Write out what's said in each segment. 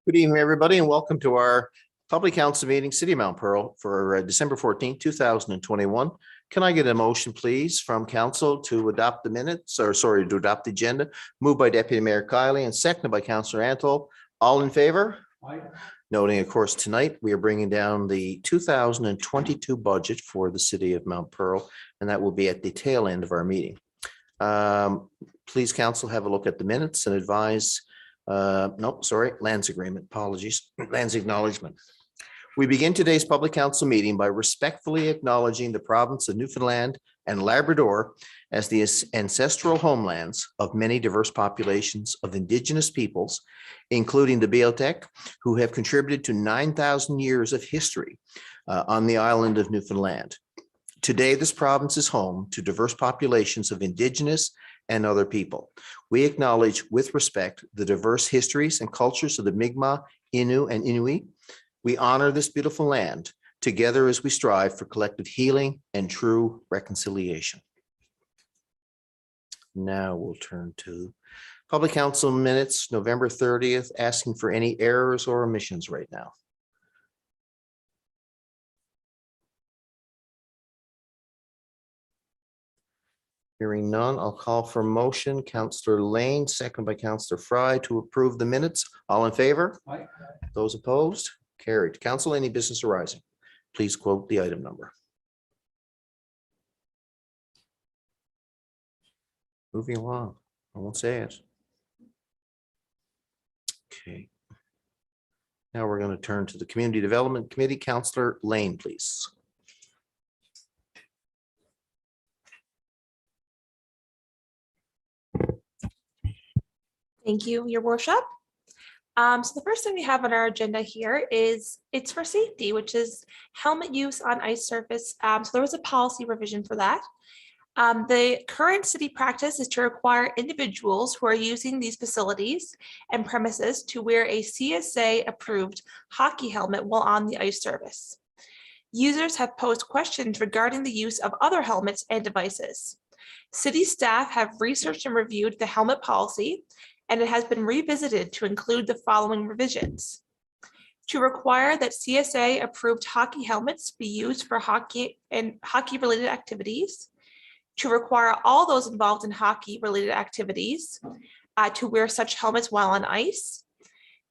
Good evening, everybody, and welcome to our public council meeting, City of Mount Pearl, for December 14th, 2021. Can I get a motion, please, from council to adopt the minutes, or sorry, to adopt the agenda? Moved by Deputy Mayor Kiley and seconded by Councillor Antol. All in favor? Aye. Noting, of course, tonight we are bringing down the 2022 budget for the City of Mount Pearl, and that will be at the tail end of our meeting. Please, council, have a look at the minutes and advise. Lands agreement, apologies, lands acknowledgement. We begin today's public council meeting by respectfully acknowledging the province of Newfoundland and Labrador as the ancestral homelands of many diverse populations of Indigenous peoples, including the Beothuk, who have contributed to 9,000 years of history on the island of Newfoundland. Today, this province is home to diverse populations of Indigenous and other people. We acknowledge with respect the diverse histories and cultures of the Mi'kmaq, Innu, and Inuit. We honor this beautiful land together as we strive for collective healing and true reconciliation. Now we'll turn to public council minutes, November 30th, asking for any errors or omissions right now. Hearing none, I'll call for motion. Councillor Lane, second by Councillor Fry, to approve the minutes. All in favor? Aye. Those opposed? Carried. Council, any business arising? Please quote the item number. Moving along. I won't say it. Okay. Now we're going to turn to the Community Development Committee. Councillor Lane, please. Thank you, Your Worship. So the first thing we have on our agenda here is it's for safety, which is helmet use on ice surface. So there was a policy revision for that. The current city practice is to require individuals who are using these facilities and premises to wear a CSA-approved hockey helmet while on the ice surface. Users have posed questions regarding the use of other helmets and devices. City staff have researched and reviewed the helmet policy, and it has been revisited to include the following revisions. To require that CSA-approved hockey helmets be used for hockey and hockey-related activities. To require all those involved in hockey-related activities to wear such helmets while on ice.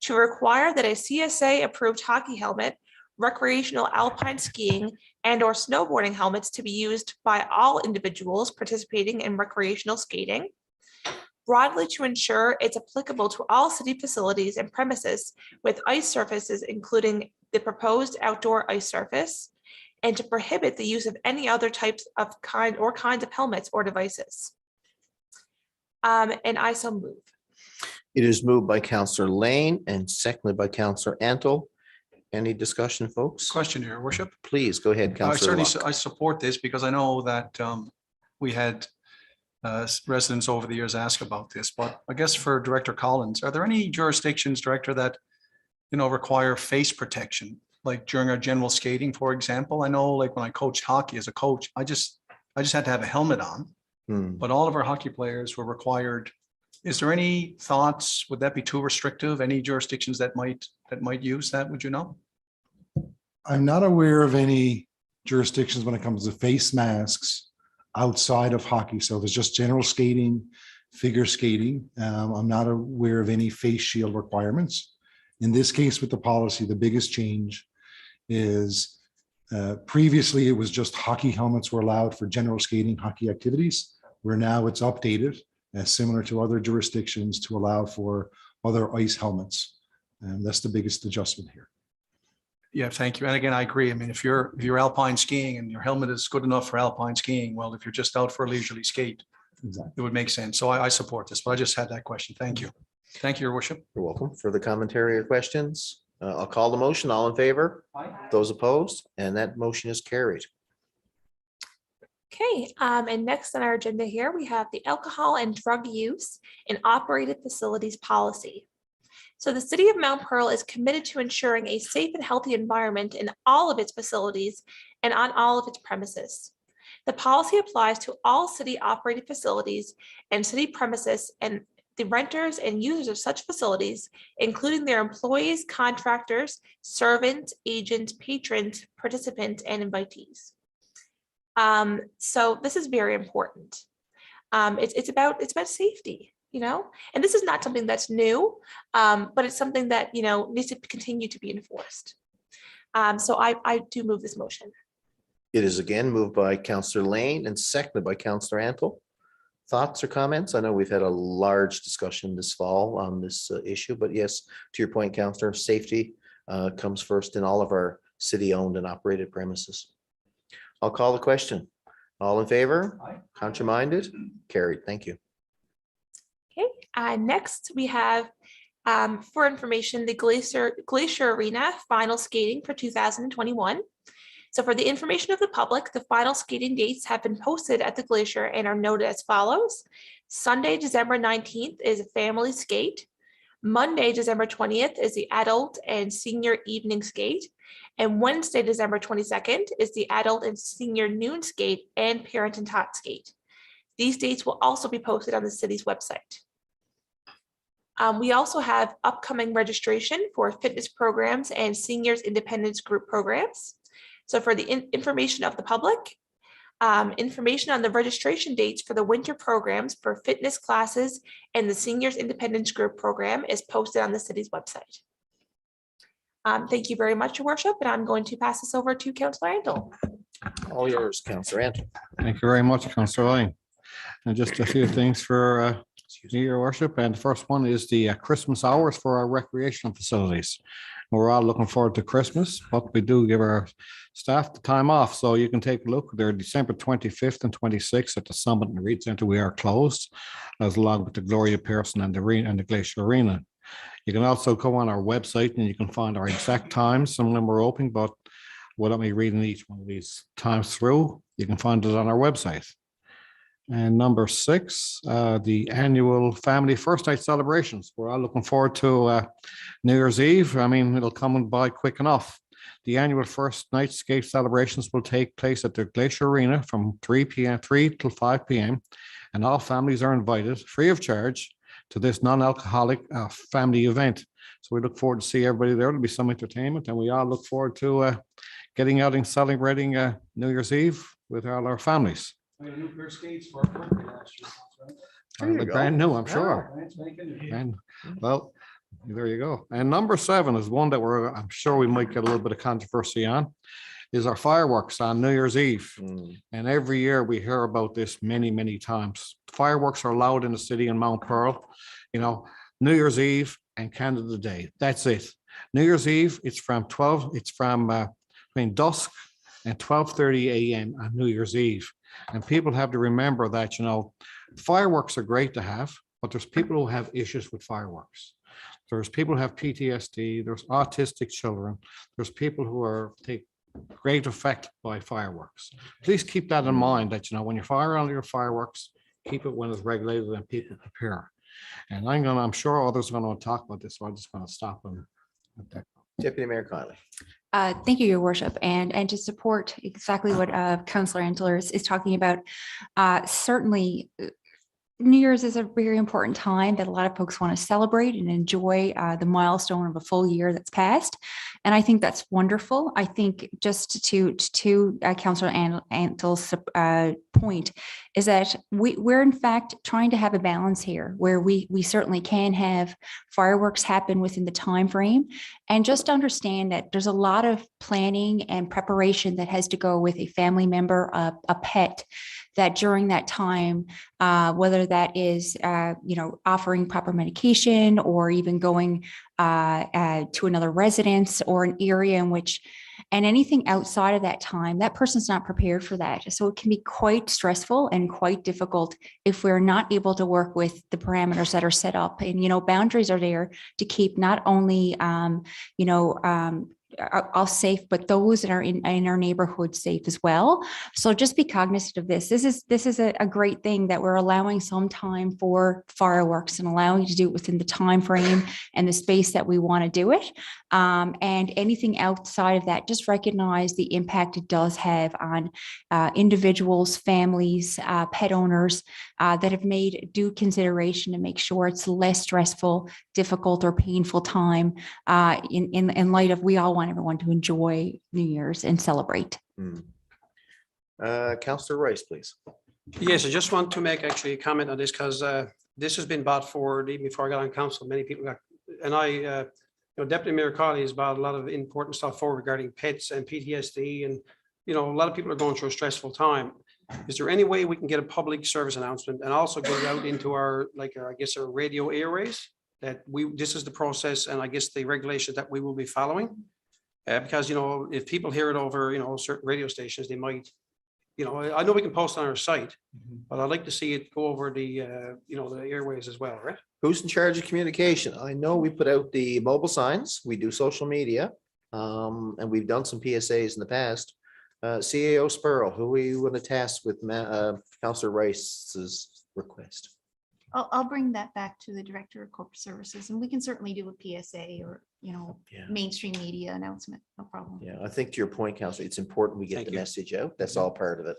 To require that a CSA-approved hockey helmet, recreational alpine skiing, and/or snowboarding helmets to be used by all individuals participating in recreational skating. Broadly, to ensure it's applicable to all city facilities and premises with ice surfaces, including the proposed outdoor ice surface, and to prohibit the use of any other types of kinds of helmets or devices. And I so move. It is moved by Councillor Lane and seconded by Councillor Antol. Any discussion, folks? Question here, Worship. Please go ahead, Councillor. I support this because I know that we had residents over the years ask about this, but I guess for Director Collins, are there any jurisdictions, Director, that require face protection, like during our general skating, for example? I know, like when I coached hockey as a coach, I just had to have a helmet on, but all of our hockey players were required. Is there any thoughts? Would that be too restrictive? Any jurisdictions that might use that? Would you know? I'm not aware of any jurisdictions when it comes to face masks outside of hockey. So if it's just general skating, figure skating, I'm not aware of any face shield requirements. In this case with the policy, the biggest change is previously it was just hockey helmets were allowed for general skating hockey activities, where now it's updated as similar to other jurisdictions to allow for other ice helmets. And that's the biggest adjustment here. Yeah, thank you. And again, I agree. I mean, if you're alpine skiing and your helmet is good enough for alpine skiing, well, if you're just out for a leisurely skate, Exactly. it would make sense. So I support this, but I just had that question. Thank you. Thank you, Your Worship. You're welcome. Further commentary or questions? I'll call the motion. All in favor? Aye. Those opposed? And that motion is carried. Okay, and next on our agenda here, we have the alcohol and drug use in operated facilities policy. So the City of Mount Pearl is committed to ensuring a safe and healthy environment in all of its facilities and on all of its premises. The policy applies to all city operated facilities and city premises and the renters and users of such facilities, including their employees, contractors, servants, agents, patrons, participants, and invitees. So this is very important. It's about safety, and this is not something that's new, but it's something that, needs to continue to be enforced. So I do move this motion. It is again moved by Councillor Lane and seconded by Councillor Antle. Thoughts or comments? I know we've had a large discussion this fall on this issue, but yes, to your point, Councillor, safety comes first in all of our city-owned and operated premises. I'll call the question. All in favor? Aye. Contrary-minded? Carried. Thank you. Okay, next we have, for information, the Glacier Arena final skating for 2021. So for the information of the public, the final skating dates have been posted at the Glacier and are noted as follows. Sunday, December 19th is a family skate. Monday, December 20th is the adult and senior evening skate. And Wednesday, December 22nd is the adult and senior noon skate and parent and tot skate. These dates will also be posted on the city's website. We also have upcoming registration for fitness programs and seniors independence group programs. So for the information of the public, information on the registration dates for the winter programs for fitness classes and the seniors independence group program is posted on the city's website. Thank you very much, Your Worship, and I'm going to pass this over to Councillor Antle. All yours, Councillor Antle. Thank you very much, Councillor Lane. And just a few things for Your Worship. And the first one is the Christmas hours for our recreational facilities. We're all looking forward to Christmas, but we do give our staff the time off. So you can take a look. They're December 25th and 26th at the Summit and Reed Centre. We are closed, as along with the Gloria Pearson and the Glacier Arena. You can also go on our website and you can find our exact times. Some of them are open, but without me reading each one of these times through, you can find it on our website. And number 6, the annual family first night celebrations. We're all looking forward to New Year's Eve. I mean, it'll come by quick enough. The annual first night skate celebrations will take place at the Glacier Arena from 3 till 5 p.m. And all families are invited free of charge to this non-alcoholic family event. So we look forward to see everybody there. There'll be some entertainment, and we all look forward to getting out and celebrating New Year's Eve with all our families. We had a new pair of skates for our birthday last year. There you They're go. brand new, I'm sure. And well, there you go. And number 7 is one that I'm sure we might get a little bit of controversy on, is our fireworks on New Year's Eve. And every year we hear about this many, many times. Fireworks are allowed in the city in Mount Pearl, New Year's Eve and Canada Day. That's it. New Year's Eve, it's from between dusk and 12:30 a.m. on New Year's Eve. And people have to remember that, fireworks are great to have, but there's people who have issues with fireworks. There's people who have PTSD, there's autistic children, there's people who take great effect by fireworks. Please keep that in mind that, when you fire on your fireworks, keep it when it's regulated and people prepare. And I'm sure others are going to talk about this, so I'm just going to stop them at that. Deputy Mayor Conley. Thank you, Your Worship, and to support exactly what Councillor Antler is talking about. Certainly, New Year's is a very important time that a lot of folks want to celebrate and enjoy the milestone of a full year that's passed, and I think that's wonderful. I think just to Councillor Antle's point is that we're in fact trying to have a balance here, where we certainly can have fireworks happen within the time frame, and just understand that there's a lot of planning and preparation that has to go with a family member, a pet, that during that time, whether that is, offering proper medication or even going to another residence or an area in which, and anything outside of that time, that person's not prepared for that. So it can be quite stressful and quite difficult if we're not able to work with the parameters that are set up. And, boundaries are there to keep not only, us safe, but those that are in our neighborhood safe as well. So just be cognizant of this. This is a great thing that we're allowing some time for fireworks and allowing you to do it within the time frame and the space that we want to do it. And anything outside of that, just recognize the impact it does have on individuals, families, pet owners that have made due consideration to make sure it's less stressful, difficult, or painful time in light of we all want everyone to enjoy New Year's and celebrate. Councillor Rice, please. Yes, I just want to make actually a comment on this because this has been brought forward even before I got on council. Many people got, and Deputy Mayor Colley has brought a lot of important stuff forward regarding pets and PTSD. And, a lot of people are going through a stressful time. Is there any way we can get a public service announcement and also get it out into our radio airways that this is the process and I guess the regulations that we will be following? Because, if people hear it over, certain radio stations, they might, I know we can post on our site, but I'd like to see it go over the, the airways as well, right? Who's in charge of communication? I know we put out the mobile signs, we do social media, and we've done some PSAs in the past. CAO Spurl, who we want to task with Councillor Rice's request. I'll bring that back to the Director of Corporate Services, and we can certainly do a PSA or, mainstream media announcement, no problem. Yeah, I think to your point, Councillor, it's important we get Thank the you. message out. That's all part of it.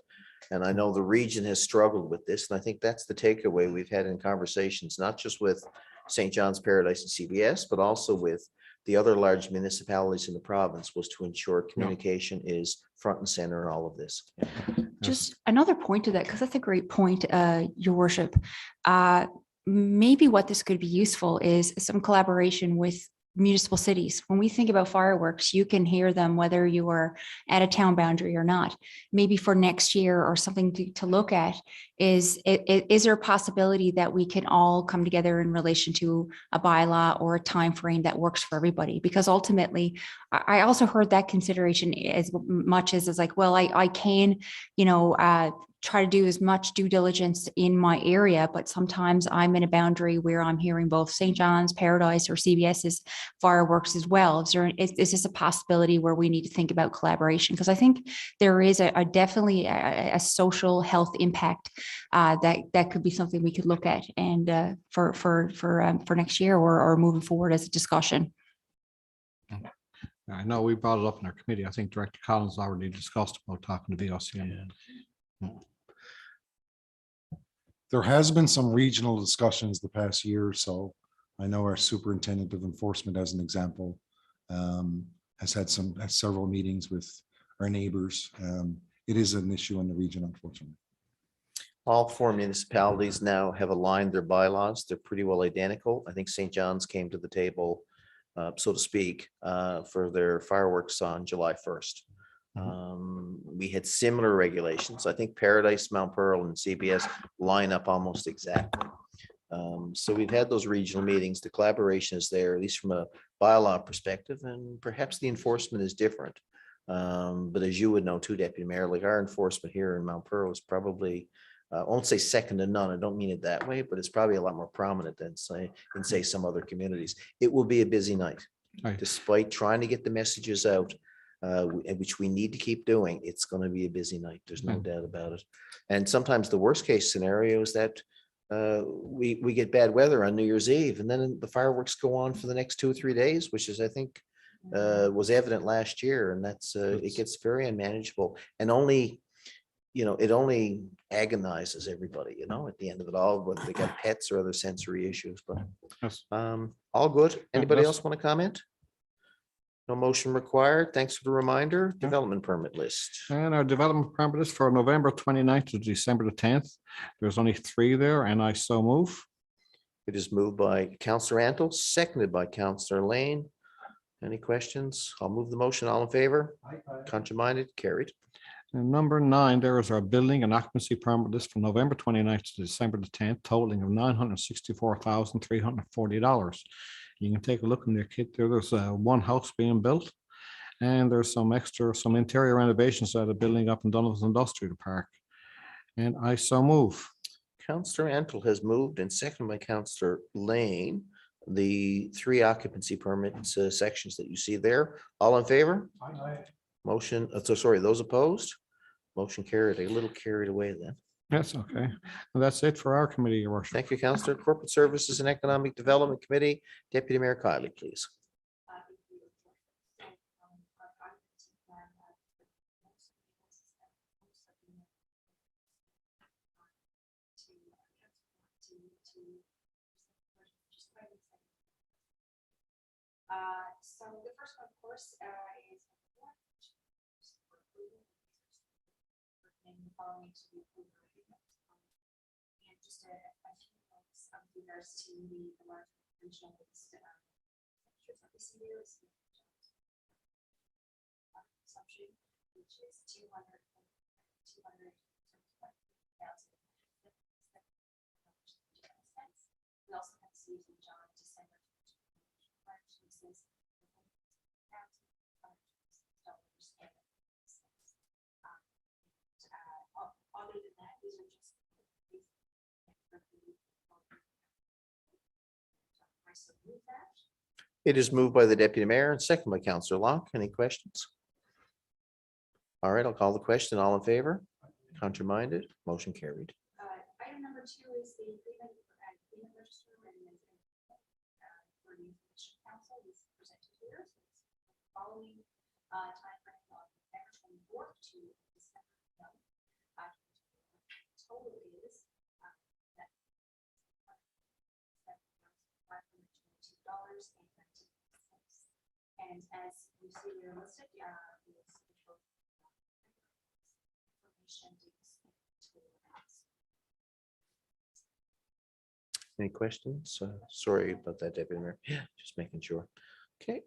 And I know the region has struggled with this, and I think that's the takeaway we've had in conversations, not just with St. John's Paradise and CBS, but also with the other large municipalities in the province, was to ensure communication is front and center in all of this. Just another point to that, because that's a great point, Your Worship. Maybe what this could be useful is some collaboration with municipal cities. When we think about fireworks, you can hear them whether you are at a town boundary or not. Maybe for next year or something to look at is there a possibility that we can all come together in relation to a bylaw or a time frame that works for everybody? Because ultimately, I also heard that consideration as much as like, well, I can, try to do as much due diligence in my area, but sometimes I'm in a boundary where I'm hearing both St. John's, Paradise, or CBS's fireworks as well. Is this a possibility where we need to think about collaboration? Because I think there is definitely a social health impact that could be something we could look at and for next year or moving forward as a discussion. I know we brought it up in our committee. I think Director Collins already discussed about talking to VOC. There has been some regional discussions the past year or so. I know our superintendent of enforcement, as an example, has had several meetings with our neighbors. It is an issue in the region, unfortunately. All four municipalities now have aligned their bylaws. They're pretty well identical. I think St. John's came to the table, so to speak, for their fireworks on July 1st. We had similar regulations. I think Paradise, Mount Pearl, and CBS line up almost exactly. So we've had those regional meetings. The collaboration is there, at least from a bylaw perspective, and perhaps the enforcement is different. But as you would know too, Deputy Mayor, like our enforcement here in Mount Pearl is probably, I won't say second to none. I don't mean it that way, but it's probably a lot more prominent than say some other communities. It will be a busy night, Right. despite trying to get the messages out. Which we need to keep doing. It's going to be a busy night. There's no doubt about it. And sometimes the worst case scenario is that we get bad weather on New Year's Eve, and then the fireworks go on for the next 2 or 3 days, which is, I think, was evident last year. And that's it gets very unmanageable, and it only agonizes everybody, at the end of it all, whether they got pets or other sensory issues. But Yes. all good. Anybody yes. else want to comment? No motion required. Thanks for the reminder. Development permit list. And our development permit is for November 29th to December the 10th. There's only 3 there, and I so move. It is moved by Councillor Antle, seconded by Councillor Lane. Any questions? I'll move the motion. All in favor? Contrary-minded, carried. And number 9, there is our building and occupancy permit list from November 29th to December the 10th, totaling of $964,340. You can take a look in their kit there. There's one house being built, and there's some interior renovations at a building up in Donald's Industrial Park. And I so move. Councillor Antle has moved and seconded by Councillor Lane the 3 occupancy permits sections that you see there. All in favor? Motion, so sorry, those opposed? Motion carried, a little carried away then. That's okay. And that's it for our committee, your worship. Thank you, Councillor. Corporate Services and Economic Development Committee, Deputy Mayor Kiley, please. So the first one, of course, is the following to be approved. And just a few notes of regards to the large regional list of this year is consumption, which is 200,000. We also have Susan John December. Other than that, these are just. It is moved by the Deputy Mayor and second by Councillor Locke. Any questions? All right, I'll call the question. All in favor? Contrary-minded, motion carried. Item number 2 is the agreement register and for the Commission Council is presented here. Following time frame of November 24th to December 9th. Total is $522.90. And as you see here listed, Any questions? Sorry about that, Deputy Mayor. Yeah, just making sure. Okay.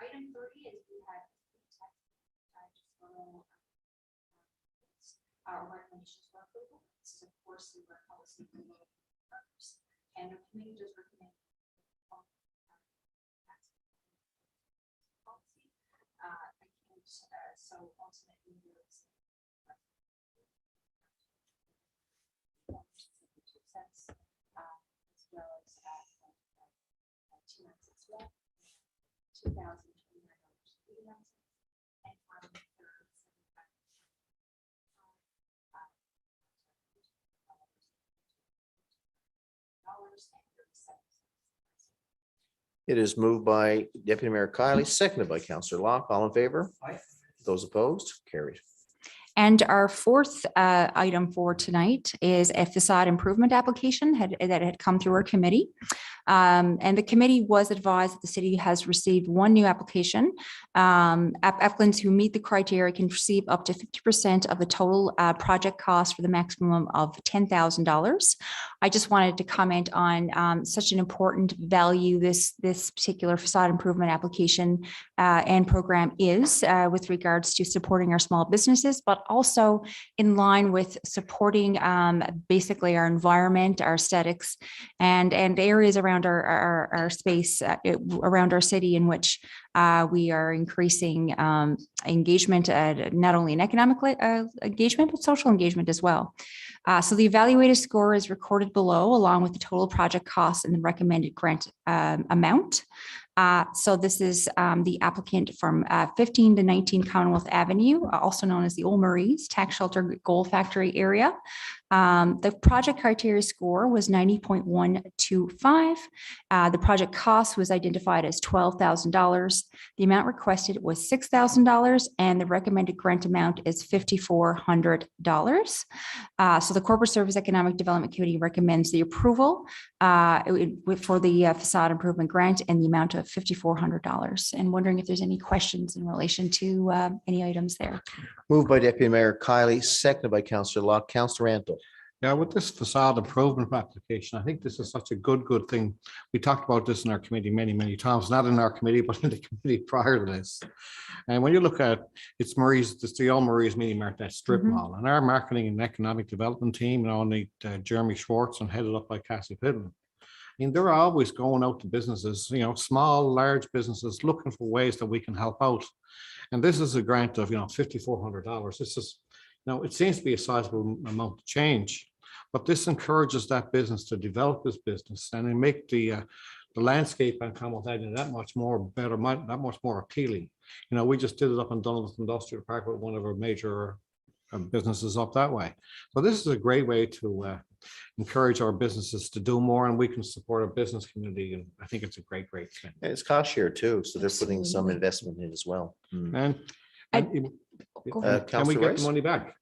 Item 30 is we had our recommendations for approval. This is of course the policy and the committee does recommend policy. So ultimately as well as 2 months as well. $2,029 and finally It is moved by Deputy Mayor Kiley, seconded by Councillor Locke. All in favor? Those opposed? Carried. And our fourth item for tonight is a facade improvement application that had come through our committee. And the committee was advised that the city has received 1 new application. Applicants who meet the criteria can receive up to 50% of the total project cost for the maximum of $10,000. I just wanted to comment on such an important value this particular facade improvement application and program is with regards to supporting our small businesses, but also in line with supporting basically our environment, our aesthetics, and areas around our space around our city in which we are increasing engagement, not only in economic engagement, but social engagement as well. So the evaluated score is recorded below, along with the total project costs and the recommended grant amount. So this is the applicant from 15 to 19 Commonwealth Avenue, also known as the Old Marie's Tax Shelter Gold Factory area. The project criteria score was 90.125. The project cost was identified as $12,000. The amount requested was $6,000 and the recommended grant amount is $5,400. So the Corporate Service Economic Development Committee recommends the approval for the facade improvement grant and the amount of $5,400. And wondering if there's any questions in relation to any items there. Moved by Deputy Mayor Kiley, seconded by Councillor Locke. Councillor Ranto. Yeah, with this facade improvement application, I think this is such a good thing. We talked about this in our committee many times, not in our committee, but in the committee prior to this. And when you look at it's the Old Marie's Mini Market strip mall, and our marketing and economic development team, only Jeremy Schwartz and headed up by Cassie Pittman. I mean, they're always going out to businesses, small, large businesses, looking for ways that we can help out. And this is a grant of, $5,400. This is, it seems to be a sizable amount of change. But this encourages that business to develop his business and then make the landscape on Commonwealth Avenue that much more better, that much more appealing. You know, we just did it up in Dundas Industrial Park with one of our major businesses up that way. So this is a great way to encourage our businesses to do more, and we can support our business community. And I think it's a great thing. And it's cost share too, so they're putting some Absolutely. investment in as well. And I- can we Councillor get Rice? the money back?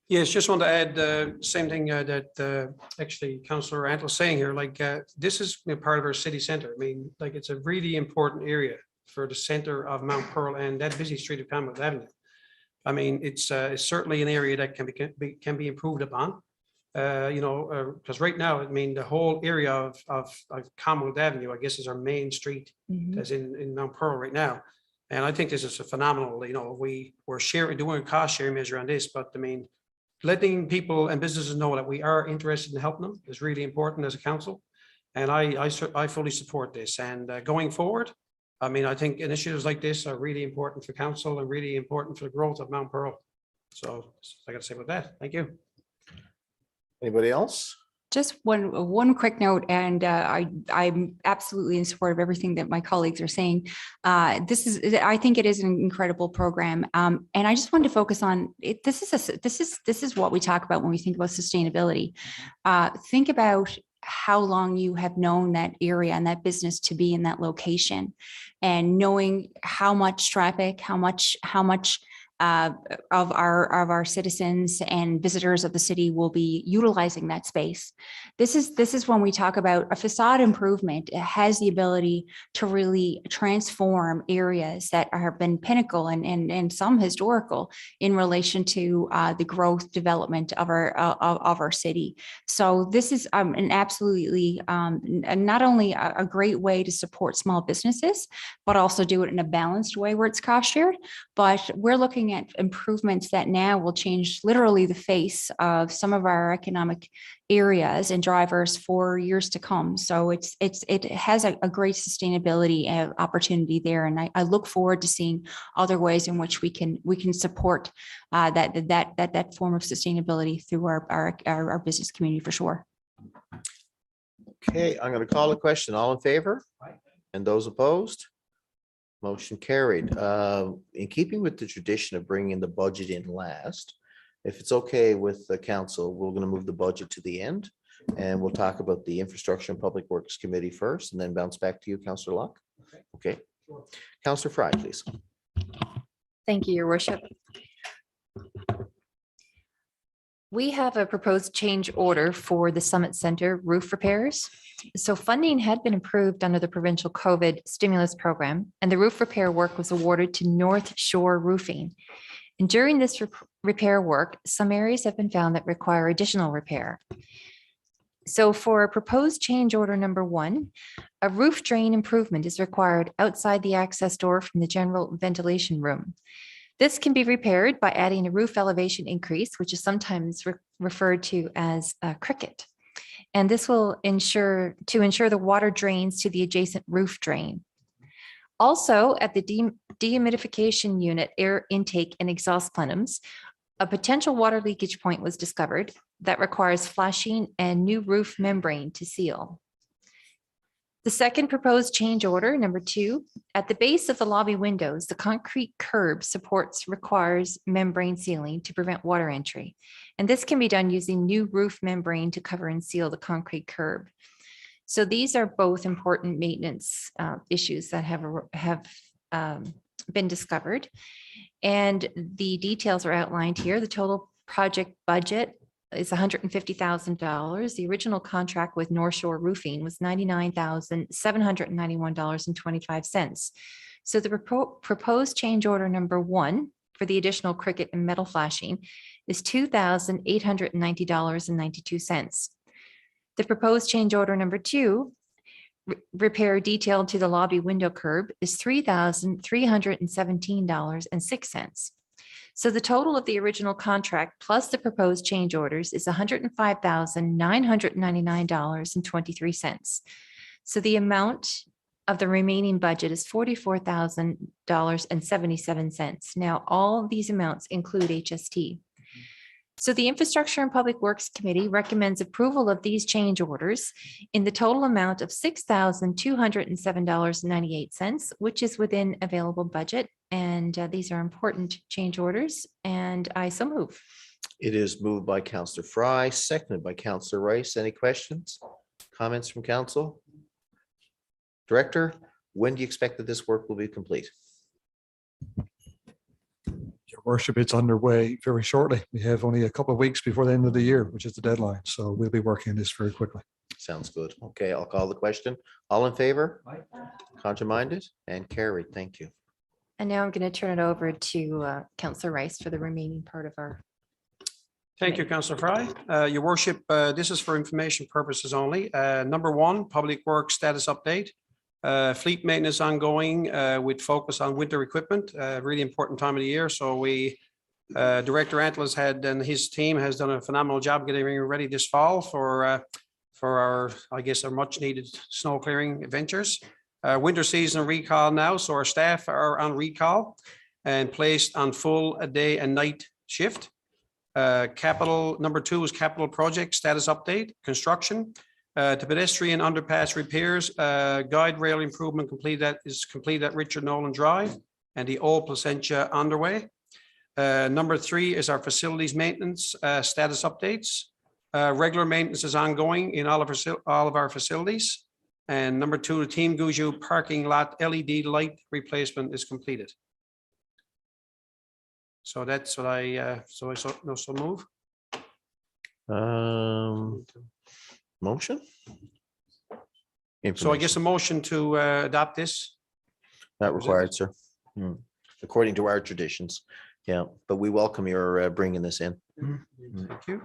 Yes, just want to add same thing that actually Councillor Ant was saying here, like this is part of our city centre. I mean, like it's a really important area for the centre of Mount Pearl and that busy street of Commonwealth Avenue. I mean, it's certainly an area that can be improved upon. Because right now, I mean, the whole area of Commonwealth Avenue, I guess, is our main street Mhm. that's in Mount Pearl right now. And I think this is a phenomenal, we're doing a cost sharing measure on this, but I mean, letting people and businesses know that we are interested in helping them is really important as a council. And I fully support this. And going forward, I mean, I think initiatives like this are really important for council and really important for the growth of Mount Pearl. So I got to say about that. Thank you. Anybody else? Just one quick note, and I'm absolutely in support of everything that my colleagues are saying. I think it is an incredible program, and I just wanted to focus on it. This is what we talk about when we think about sustainability. Think about how long you have known that area and that business to be in that location, and knowing how much traffic, how much of our citizens and visitors of the city will be utilizing that space. This is when we talk about a facade improvement. It has the ability to really transform areas that have been pinnacle and some historical in relation to the growth development of our city. So this is an absolutely not only a great way to support small businesses, but also do it in a balanced way where it's cost shared. But we're looking at improvements that now will change literally the face of some of our economic areas and drivers for years to come. So it has a great sustainability opportunity there, and I look forward to seeing other ways in which we can support that form of sustainability through our business community for sure. Okay, I'm going to call the question. All in favor? And those opposed? Motion carried. In keeping with the tradition of bringing the budget in last, if it's okay with the council, we're going to move the budget to the end, and we'll talk about the Infrastructure and Public Works Committee first, and then bounce back to you, Councillor Locke. Okay. Councillor Fry, please. Thank you, Your Worship. We have a proposed change order for the Summit Center roof repairs. So funding had been approved under the provincial COVID stimulus program, and the roof repair work was awarded to North Shore Roofing. And during this repair work, some areas have been found that require additional repair. So for proposed change order number 1, a roof drain improvement is required outside the access door from the general ventilation room. This can be repaired by adding a roof elevation increase, which is sometimes referred to as a cricket. And this will ensure the water drains to the adjacent roof drain. Also, at the dehumidification unit, air intake and exhaust plenums, a potential water leakage point was discovered that requires flashing and new roof membrane to seal. The second proposed change order, number 2, at the base of the lobby windows, the concrete curb supports requires membrane sealing to prevent water entry. And this can be done using new roof membrane to cover and seal the concrete curb. So these are both important maintenance issues that have been discovered. And the details are outlined here. The total project budget is $150,000. The original contract with North Shore Roofing was $99,791.25. So the proposed change order number 1 for the additional cricket and metal flashing is $2,890.92. The proposed change order number 2, repair detailed to the lobby window curb, is $3,317.06. So the total of the original contract plus the proposed change orders is $105,999.23. So the amount of the remaining budget is $44,000.77. Now, all these amounts include HST. So the Infrastructure and Public Works Committee recommends approval of these change orders in the total amount of $6,207.98, which is within available budget. And these are important change orders, and I so move. It is moved by Counselor Fry, seconded by Counselor Rice. Any questions, comments from council? Director, when do you expect that this work will be complete? Your worship, it's underway very shortly. We have only a couple of weeks before the end of the year, which is the deadline. So we'll be working on this very quickly. Sounds good. Okay, I'll call the question. All in favor? Contrary-minded and carried. Thank you. And now I'm going to turn it over to Councillor Rice for the remaining part of our. Thank you, Councillor Fry. Your worship, this is for information purposes only. Number one, Public Works status update. Fleet maintenance ongoing with focus on winter equipment, really important time of the year. So Director Antles and his team has done a phenomenal job getting ready this fall for our, I guess, our much needed snow clearing adventures. Winter season recall now, so our staff are on recall and placed on full day and night shift. Capital number two is capital project status update, construction. To pedestrian underpass repairs, guide rail improvement is complete at Richard Nolan Drive and the old Placentia underway. Number three is our facilities maintenance status updates. Regular maintenance is ongoing in all of our facilities. And number two, the Team Gouju parking lot LED light replacement is completed. So that's what so move. Motion? So I guess a motion to adopt this. Not required, sir. According to our traditions. Yeah, but we welcome your bringing this in. Thank you.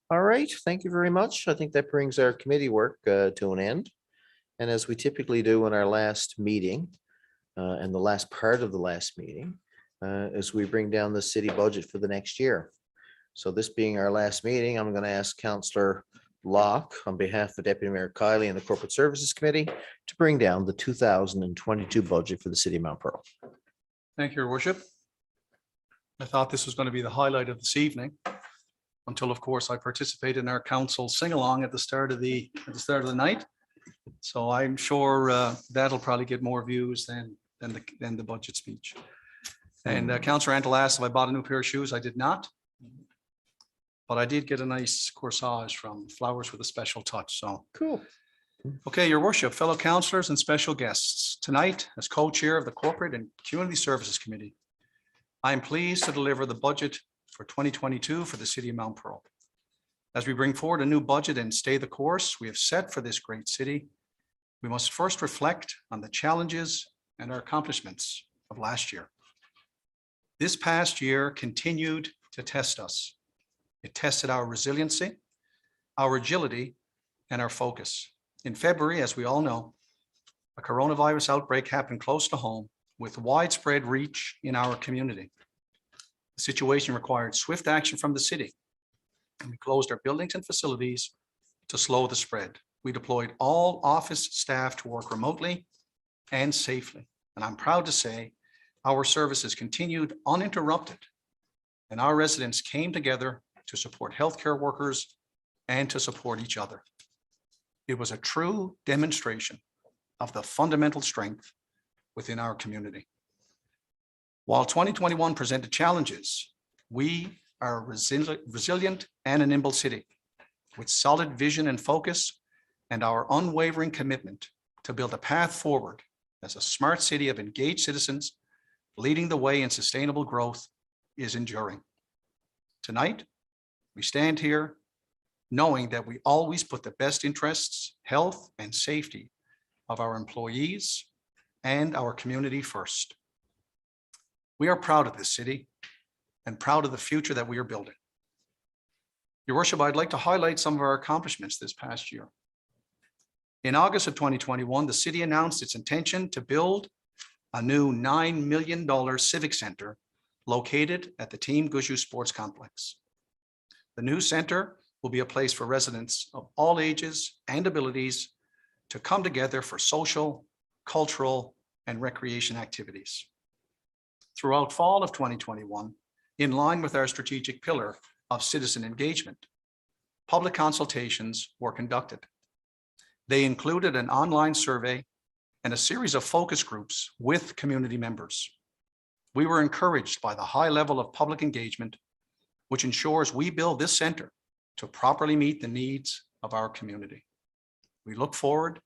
All right, thank you very much. I think that brings our committee work to an end. And as we typically do in our last meeting, and the last part of the last meeting, as we bring down the city budget for the next year. So this being our last meeting, I'm going to ask Councillor Locke on behalf of Deputy Mayor Kiley and the Corporate Services Committee to bring down the 2022 budget for the city of Mount Pearl. Thank you, Your Worship. I thought this was going to be the highlight of this evening, until, of course, I participated in our council sing-along at the start of the night. So I'm sure that'll probably get more views than the budget speech. And Councillor Antle asked if I bought a new pair of shoes. I did not. But I did get a nice corsage from Flowers with a Special Touch. So cool. Okay, Your Worship, fellow councillors and special guests, tonight as co-chair of the Corporate and Community Services Committee, I am pleased to deliver the budget for 2022 for the city of Mount Pearl. As we bring forward a new budget and stay the course we have set for this great city, we must first reflect on the challenges and our accomplishments of last year. This past year continued to test us. It tested our resiliency, our agility, and our focus. In February, as we all know, a coronavirus outbreak happened close to home with widespread reach in our community. The situation required swift action from the city, and we closed our buildings and facilities to slow the spread. We deployed all office staff to work remotely and safely. And I'm proud to say our services continued uninterrupted, and our residents came together to support healthcare workers and to support each other. It was a true demonstration of the fundamental strength within our community. While 2021 presented challenges, we are a resilient and a nimble city with solid vision and focus, and our unwavering commitment to build a path forward as a smart city of engaged citizens leading the way in sustainable growth is enduring. Tonight, we stand here knowing that we always put the best interests, health, and safety of our employees and our community first. We are proud of this city and proud of the future that we are building. Your Worship, I'd like to highlight some of our accomplishments this past year. In August of 2021, the city announced its intention to build a new $9 million civic center located at the Team Gouju Sports Complex. The new center will be a place for residents of all ages and abilities to come together for social, cultural, and recreation activities. Throughout fall of 2021, In line with our strategic pillar of citizen engagement, public consultations were conducted. They included an online survey and a series of focus groups with community members. We were encouraged by the high level of public engagement, which ensures we build this center to properly meet the needs of our community. We look forward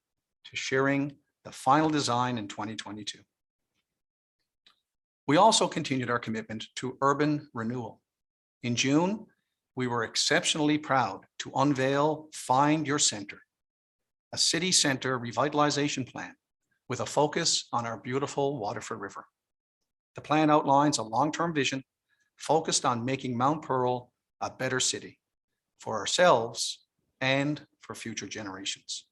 to sharing the final design in 2022. We also continued our commitment to urban renewal. In June, we were exceptionally proud to unveil Find Your Center, a city center revitalization plan with a focus on our beautiful Waterford River. The plan outlines a long-term vision focused on making Mount Pearl a better city for ourselves and for future generations.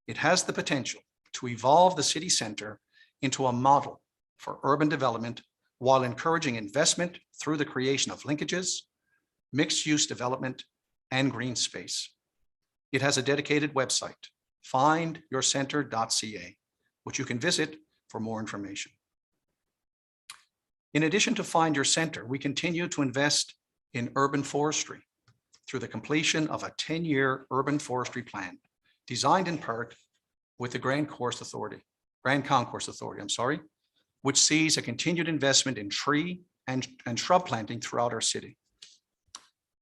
It has the potential to evolve the city center into a model for urban development while encouraging investment through the creation of linkages, mixed-use development, and green space. It has a dedicated website, findyourcenter.ca, which you can visit for more information. In addition to Find Your Center, we continue to invest in urban forestry through the completion of a 10-year urban forestry plan designed in part with the Grand Concourse Authority, which sees a continued investment in tree and shrub planting throughout our city.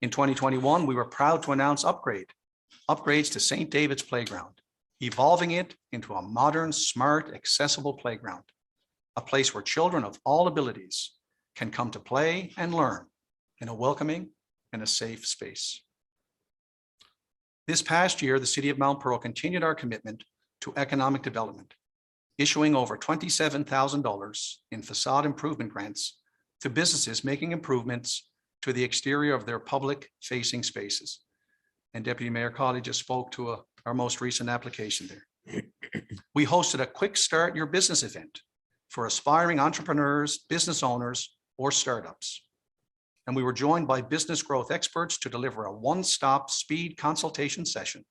In 2021, we were proud to announce upgrades to St. David's Playground, evolving it into a modern, smart, accessible playground, a place where children of all abilities can come to play and learn in a welcoming and a safe space. This past year, the City of Mount Pearl continued our commitment to economic development, issuing over $27,000 in facade improvement grants to businesses making improvements to the exterior of their public-facing spaces. And Deputy Mayor Colley just spoke to our most recent application there. We hosted a Quick Start Your Business event for aspiring entrepreneurs, business owners, or startups. And we were joined by business growth experts to deliver a one-stop speed consultation session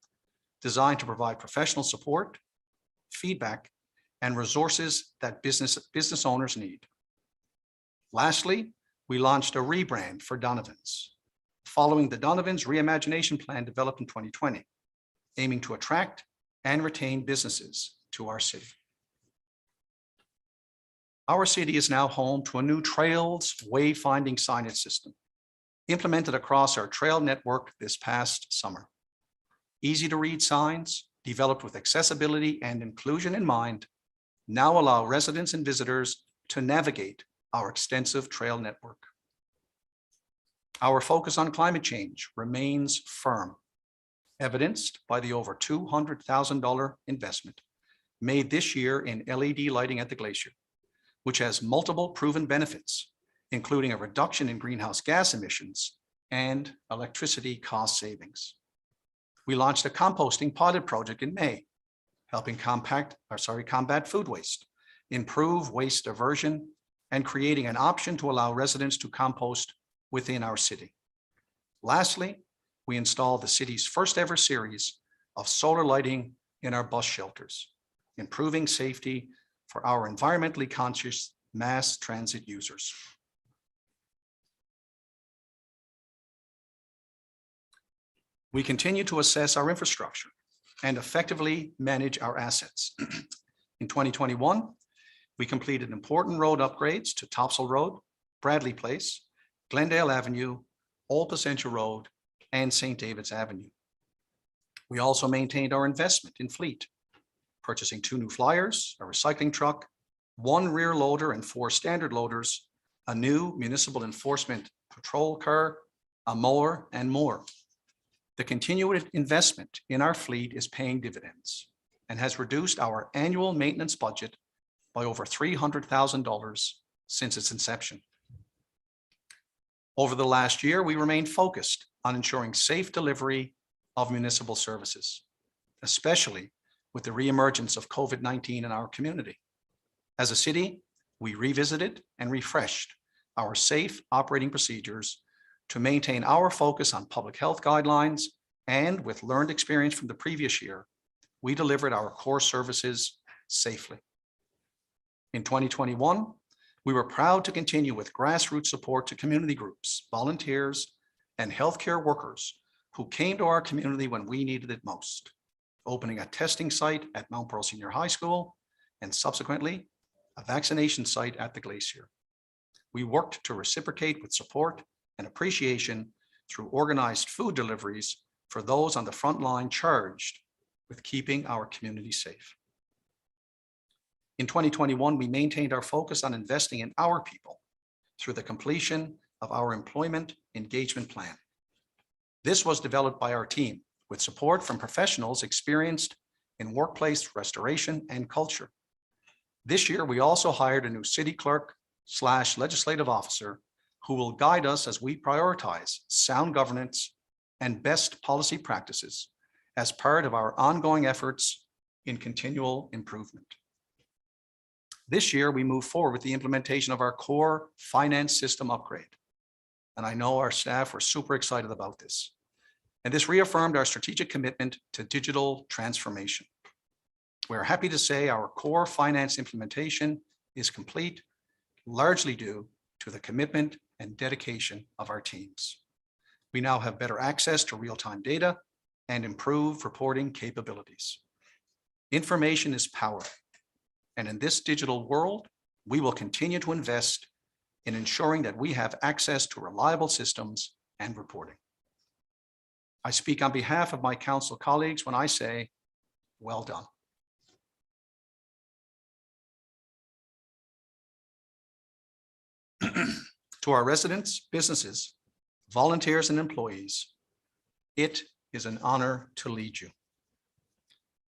designed to provide professional support, feedback, and resources that business owners need. Lastly, we launched a rebrand for Donovan's, following the Donovan's Reimagination Plan developed in 2020, aiming to attract and retain businesses to our city. Our city is now home to a new trails wayfinding signage system implemented across our trail network this past summer. Easy to read signs developed with accessibility and inclusion in mind now allow residents and visitors to navigate our extensive trail network. Our focus on climate change remains firm, evidenced by the over $200,000 investment made this year in LED lighting at the glacier, which has multiple proven benefits, including a reduction in greenhouse gas emissions and electricity cost savings. We launched a composting pilot project in May, helping combat food waste, improve waste diversion, and creating an option to allow residents to compost within our city. Lastly, we installed the city's first ever series of solar lighting in our bus shelters, improving safety for our environmentally conscious mass transit users. We continue to assess our infrastructure and effectively manage our assets. In 2021, we completed important road upgrades to Topsail Road, Bradley Place, Glendale Avenue, Old Placentia Road, and St. David's Avenue. We also maintained our investment in fleet, purchasing 2 new flyers, a recycling truck, 1 rear loader and 4 standard loaders, a new municipal enforcement patrol car, a mower, and more. The continued investment in our fleet is paying dividends and has reduced our annual maintenance budget by over $300,000 since its inception. Over the last year, we remained focused on ensuring safe delivery of municipal services, especially with the reemergence of COVID-19 in our community. As a city, we revisited and refreshed our safe operating procedures to maintain our focus on public health guidelines, and with learned experience from the previous year, we delivered our core services safely. In 2021, We were proud to continue with grassroots support to community groups, volunteers, and healthcare workers who came to our community when we needed it most, opening a testing site at Mount Pearl Senior High School and subsequently a vaccination site at the Glacier. We worked to reciprocate with support and appreciation through organized food deliveries for those on the front line charged with keeping our community safe. In 2021, we maintained our focus on investing in our people through the completion of our employment engagement plan. This was developed by our team with support from professionals experienced in workplace restoration and culture. This year, we also hired a new city clerk / legislative officer who will guide us as we prioritize sound governance and best policy practices as part of our ongoing efforts in continual improvement. This year, we move forward with the implementation of our core finance system upgrade. And I know our staff were super excited about this. And this reaffirmed our strategic commitment to digital transformation. We're happy to say our core finance implementation is complete, largely due to the commitment and dedication of our teams. We now have better access to real-time data and improved reporting capabilities. Information is power. And in this digital world, we will continue to invest in ensuring that we have access to reliable systems and reporting. I speak on behalf of my council colleagues when I say, well done. To our residents, businesses, volunteers, and employees, it is an honor to lead you.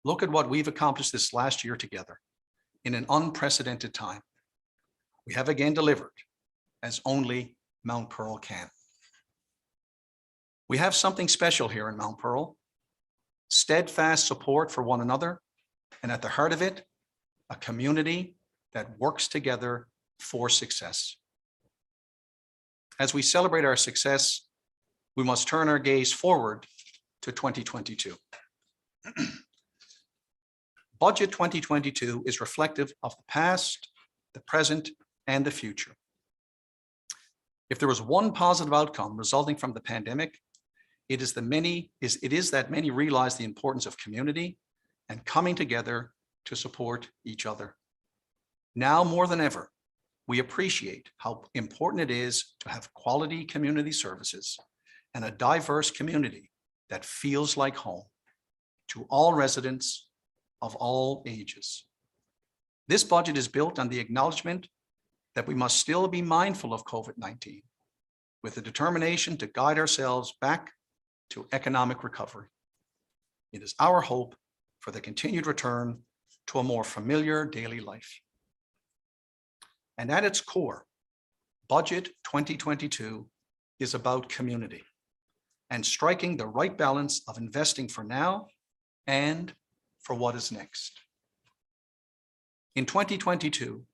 Look at what we've accomplished this last year together in an unprecedented time. We have again delivered as only Mount Pearl can. We have something special here in Mount Pearl, steadfast support for one another, and at the heart of it, a community that works together for success. As we celebrate our success, we must turn our gaze forward to 2022. Budget 2022 is reflective of the past, the present, and the future. If there was one positive outcome resulting from the pandemic, it is that many realize the importance of community and coming together to support each other. Now more than ever, we appreciate how important it is to have quality community services and a diverse community that feels like home to all residents of all ages. This budget is built on the acknowledgement that we must still be mindful of COVID-19 with the determination to guide ourselves back to economic recovery. It is our hope for the continued return to a more familiar daily life. And at its core, Budget 2022 is about community and striking the right balance of investing for now and for what is next. In 2022,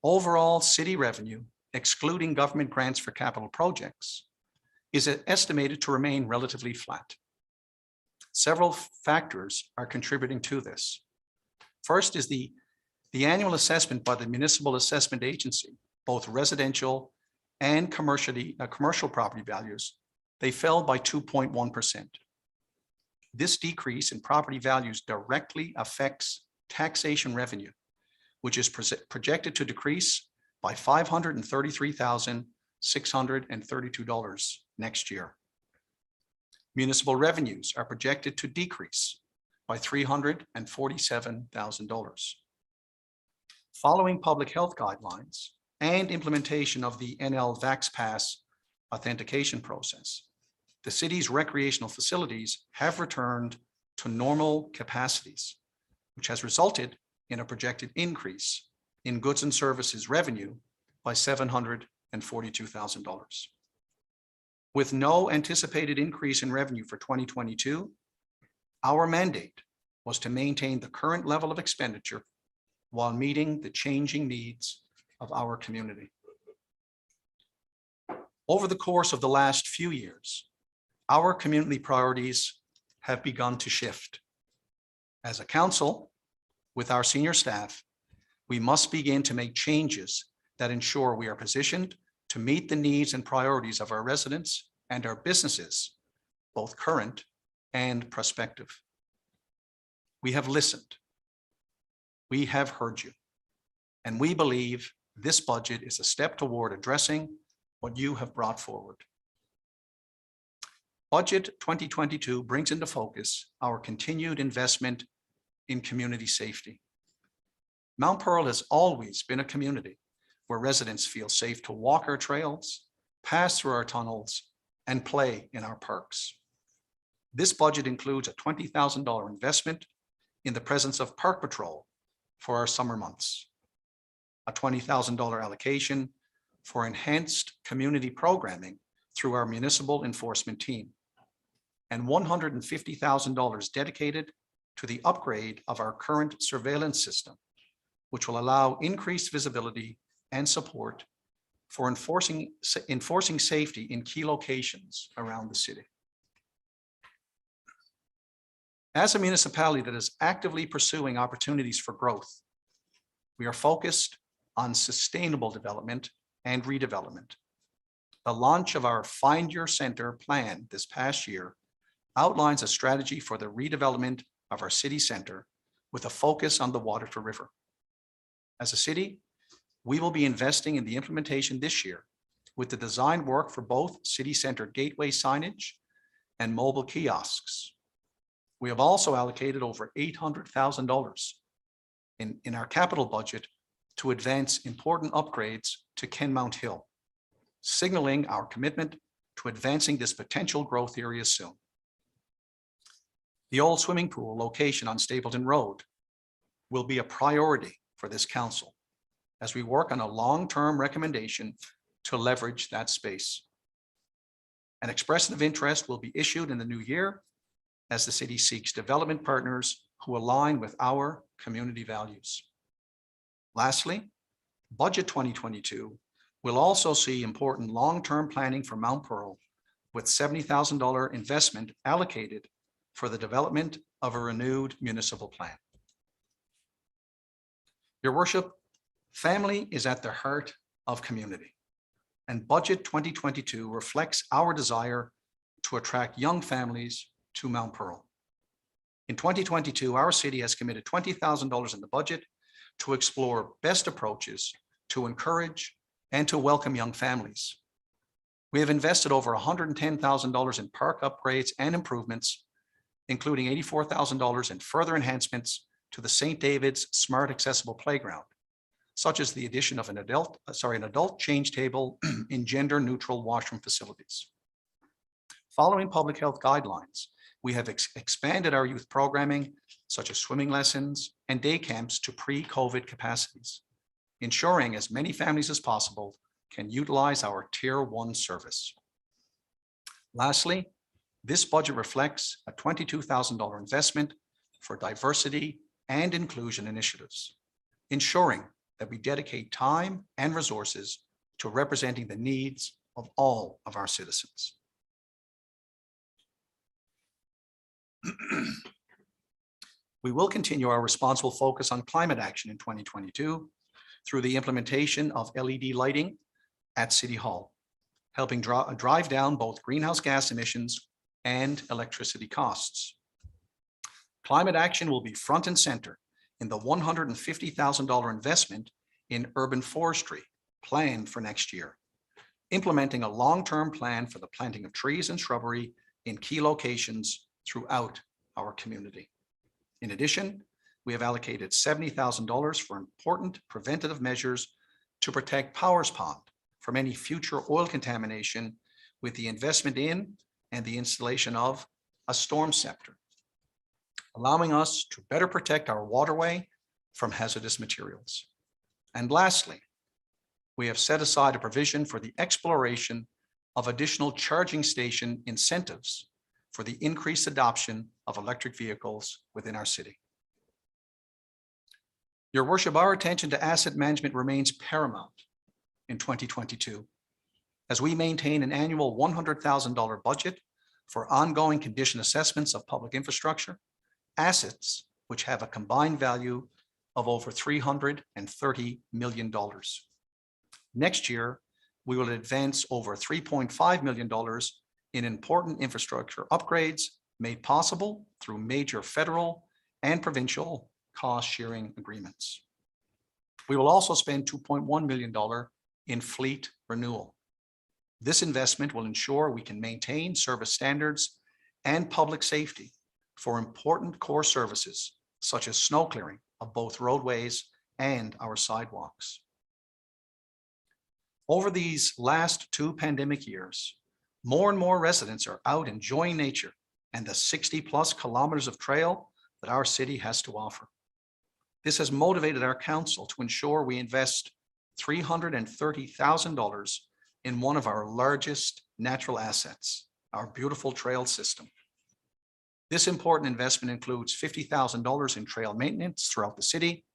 overall city revenue, excluding government grants for capital projects, is estimated to remain relatively flat. Several factors are contributing to this. First is the annual assessment by the Municipal Assessment Agency, both residential and commercial property values, they fell by 2.1%. This decrease in property values directly affects taxation revenue, which is projected to decrease by $533,632 next year. Municipal revenues are projected to decrease by $347,000. Following public health guidelines and implementation of the NL VaxPass authentication process, the city's recreational facilities have returned to normal capacities, which has resulted in a projected increase in goods and services revenue by $742,000. With no anticipated increase in revenue for 2022, our mandate was to maintain the current level of expenditure while meeting the changing needs of our community. Over the course of the last few years, our community priorities have begun to shift. As a council, with our senior staff, we must begin to make changes that ensure we are positioned to meet the needs and priorities of our residents and our businesses, both current and prospective. We have listened. We have heard you. And we believe this budget is a step toward addressing what you have brought forward. Budget 2022 brings into focus our continued investment in community safety. Mount Pearl has always been a community where residents feel safe to walk our trails, pass through our tunnels, and play in our parks. This budget includes a $20,000 investment in the presence of Park Patrol for our summer months, a $20,000 allocation for enhanced community programming through our municipal enforcement team, and $150,000 dedicated to the upgrade of our current surveillance system, which will allow increased visibility and support for enforcing safety in key locations around the city. As a municipality that is actively pursuing opportunities for growth, we are focused on sustainable development and redevelopment. The launch of our Find Your Center plan this past year outlines a strategy for the redevelopment of our city center with a focus on the Waterford River. As a city, we will be investing in the implementation this year with the design work for both city center gateway signage and mobile kiosks. We have also allocated over $800,000 in our capital budget to advance important upgrades to Kenmount Hill, signaling our commitment to advancing this potential growth area soon. The old swimming pool location on Stapleton Road will be a priority for this council as we work on a long-term recommendation to leverage that space. An expression of interest will be issued in the new year as the city seeks development partners who align with our community values. Lastly, Budget 2022 will also see important long-term planning for Mount Pearl with $70,000 investment allocated for the development of a renewed municipal plan. Your worship, family is at the heart of community, and Budget 2022 reflects our desire to attract young families to Mount Pearl. In 2022, our city has committed $20,000 in the budget to explore best approaches to encourage and to welcome young families. We have invested over $110,000 in park upgrades and improvements, including $84,000 in further enhancements to the St. David's Smart Accessible Playground, such as the addition of an adult change table in gender-neutral washroom facilities. Following public health guidelines, we have expanded our youth programming, such as swimming lessons and day camps, to pre-COVID capacities, ensuring as many families as possible can utilize our Tier 1 service. Lastly, this budget reflects a $22,000 investment for diversity and inclusion initiatives, ensuring that we dedicate time and resources to representing the needs of all of our citizens. We will continue our responsible focus on climate action in 2022 through the implementation of LED lighting at City Hall, helping drive down both greenhouse gas emissions and electricity costs. Climate action will be front and center in the $150,000 investment in urban forestry planned for next year, implementing a long-term plan for the planting of trees and shrubbery in key locations throughout our community. In addition, we have allocated $70,000 for important preventative measures to protect Powers Pond from any future oil contamination with the investment in and the installation of a storm scepter, allowing us to better protect our waterway from hazardous materials. And lastly, we have set aside a provision for the exploration of additional charging station incentives for the increased adoption of electric vehicles within our city. Your worship, our attention to asset management remains paramount in 2022 as we maintain an annual $100,000 budget for ongoing condition assessments of public infrastructure, assets which have a combined value of over $330 million. Next year, we will advance over $3.5 million in important infrastructure upgrades made possible through major federal and provincial cost sharing agreements. We will also spend $2.1 million in fleet renewal. This investment will ensure we can maintain service standards and public safety for important core services such as snow clearing of both roadways and our sidewalks. Over these last 2 pandemic years, more and more residents are out enjoying nature and the 60+ kilometers of trail that our city has to offer. This has motivated our council to ensure we invest $330,000 in one of our largest natural assets, our beautiful trail system. This important investment includes $50,000 in trail maintenance throughout the city,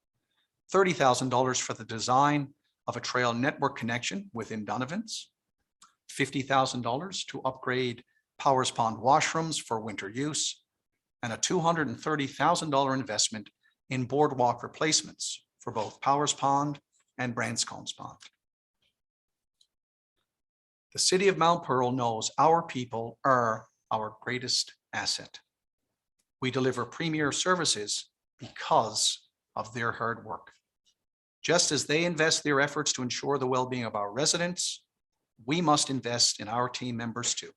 $30,000 for the design of a trail network connection within Donovan's, $50,000 to upgrade Powers Pond washrooms for winter use, and a $230,000 investment in boardwalk replacements for both Powers Pond and Branscombs Pond. The city of Mount Pearl knows our people are our greatest asset. We deliver premier services because of their hard work. Just as they invest their efforts to ensure the well-being of our residents, we must invest in our team members too.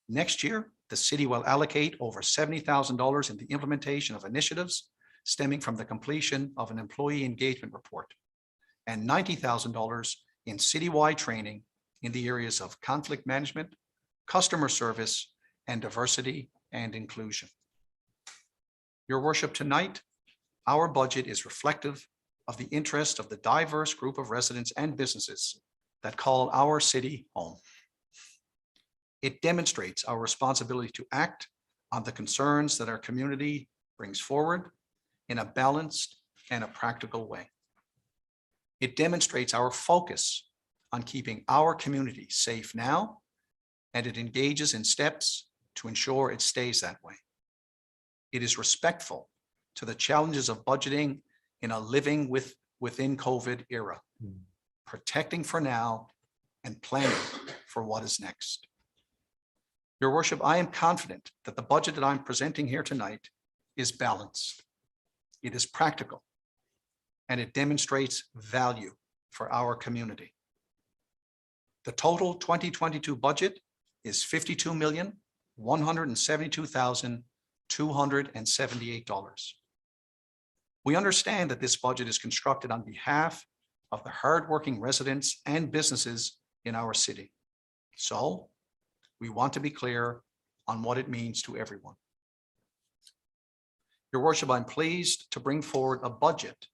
Next year, the city will allocate over $70,000 in the implementation of initiatives stemming from the completion of an employee engagement report and $90,000 in citywide training in the areas of conflict management, customer service, and diversity and inclusion. Your worship, tonight, our budget is reflective of the interest of the diverse group of residents and businesses that call our city home. It demonstrates our responsibility to act on the concerns that our community brings forward in a balanced and a practical way. It demonstrates our focus on keeping our community safe now, and it engages in steps to ensure it stays that way. It is respectful to the challenges of budgeting in a living within COVID era, protecting for now and planning for what is next. Your worship, I am confident that the budget that I'm presenting here tonight is balanced. It is practical, and it demonstrates value for our community. The total 2022 budget is $52,172,278. We understand that this budget is constructed on behalf of the hardworking residents and businesses in our city. So we want to be clear on what it means to everyone. Your worship, I'm pleased to bring forward a budget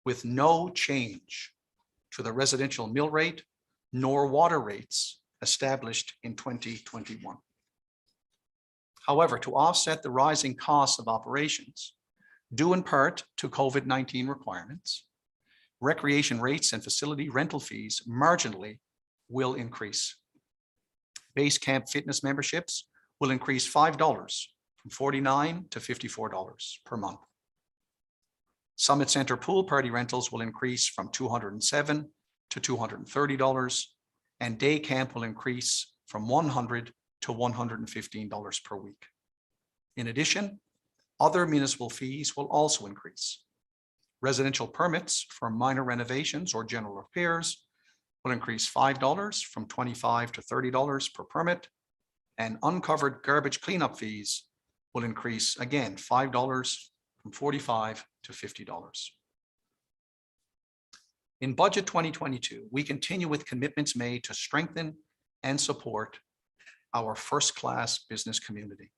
with no change to the residential mill rate nor water rates established in 2021. However, to offset the rising costs of operations, due in part to COVID-19 requirements, recreation rates and facility rental fees marginally will increase. Base camp fitness memberships will increase $5 from $49 to $54 per month. Summit Center pool party rentals will increase from $207 to $230, and day camp will increase from $100 to $115 per week. In addition, other municipal fees will also increase. Residential permits for minor renovations or general repairs will increase $5 from $25 to $30 per permit, and uncovered garbage cleanup fees will increase again $5 from $45 to $50. In Budget 2022, we continue with commitments made to strengthen and support our first-class business community.